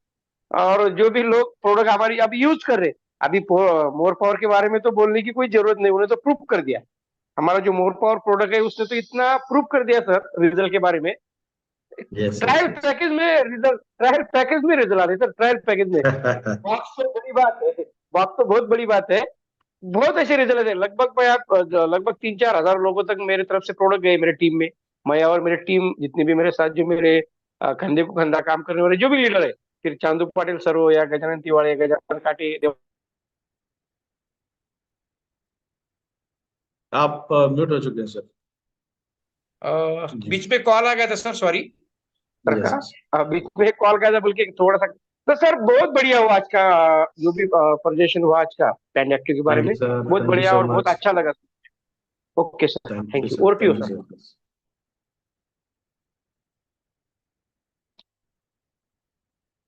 और जो भी लोग प्रोडक्ट हमारी अभी यूज कर रहे हैं, अभी मोर पावर के बारे में तो बोलने की कोई जरूरत नहीं, उन्हें तो प्रूफ कर दिया। हमारा जो मोर पावर प्रोडक्ट है उसने तो इतना प्रूफ कर दिया सर रिजल्ट के बारे में। Yes yes trial yes. Package में रिजल्ट, ट्रायल पैकेज में रिजल्ट आ रहे सर, ट्रायल पैकेज में। बात तो बड़ी बात है, बात तो बहुत बड़ी बात है। बहुत अच्छे रिजल्ट है लगभग मैं आप लगभग 3-4 हजार लोगों तक मेरे तरफ से प्रोडक्ट गए मेरे टीम में। मैं और मेरे टीम जितने भी मेरे साथ जो मेरे कंधे को कंधा काम करने वाले जो भी लीडर है, फिर चांदू पाटिल सर हो या गजानन तिवाड़ी या गजानन काटे आप म्यूट हो चुके हैं सर। जी। बीच में कॉल आ गया था sir, sorry sir yes yes. का। बीच में कॉल गया था बल्कि थोड़ा सा। तो सर बहुत बढ़िया हुआ आज का जो भी प्रेजेंटेशन हुआ आज का पैन एक्टिव के बारे थैंक यू में। सर, बहुत थैंक यू बढ़िया सो और बहुत मच। अच्छा लगा। Okay sir, thank you thank you. Sir, और पियो थैंक यू सर। सर।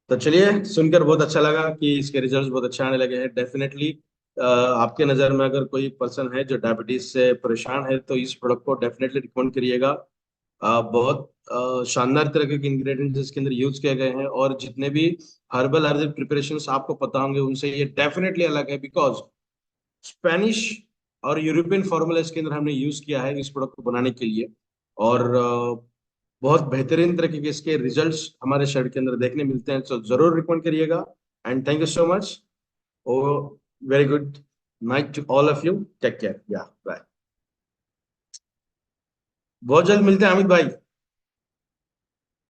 तो चलिए, सुनकर बहुत अच्छा लगा कि इसके रिजल्ट्स बहुत अच्छे आने लगे हैं। डेफिनेटली आपके नज़र में अगर कोई पर्सन है जो डायबिटीज से परेशान है तो इस प्रोडक्ट को डेफिनेटली रिकमेंड करिएगा। बहुत शानदार तरह के इंग्रेडिएंट्स इसके अंदर यूज किए गए हैं, और जितने भी हर्बल हर्बल प्रिपरेशंस आपको पता होंगे उनसे ये डेफिनेटली अलग है, बिकॉज स्पेनिश और यूरोपियन फार्मूला इसके अंदर हमने यूज किया है इस प्रोडक्ट को बनाने के लिए। और बहुत बेहतरीन तरीके के इसके रिजल्ट्स हमारे शर्ट के अंदर देखने मिलते हैं, तो जरूर रिकमेंड करिएगा। And thank you so much. Oh, very good night to all of you. Take care, yeah bye. बहुत जल्द मिलते हैं अमित भाई।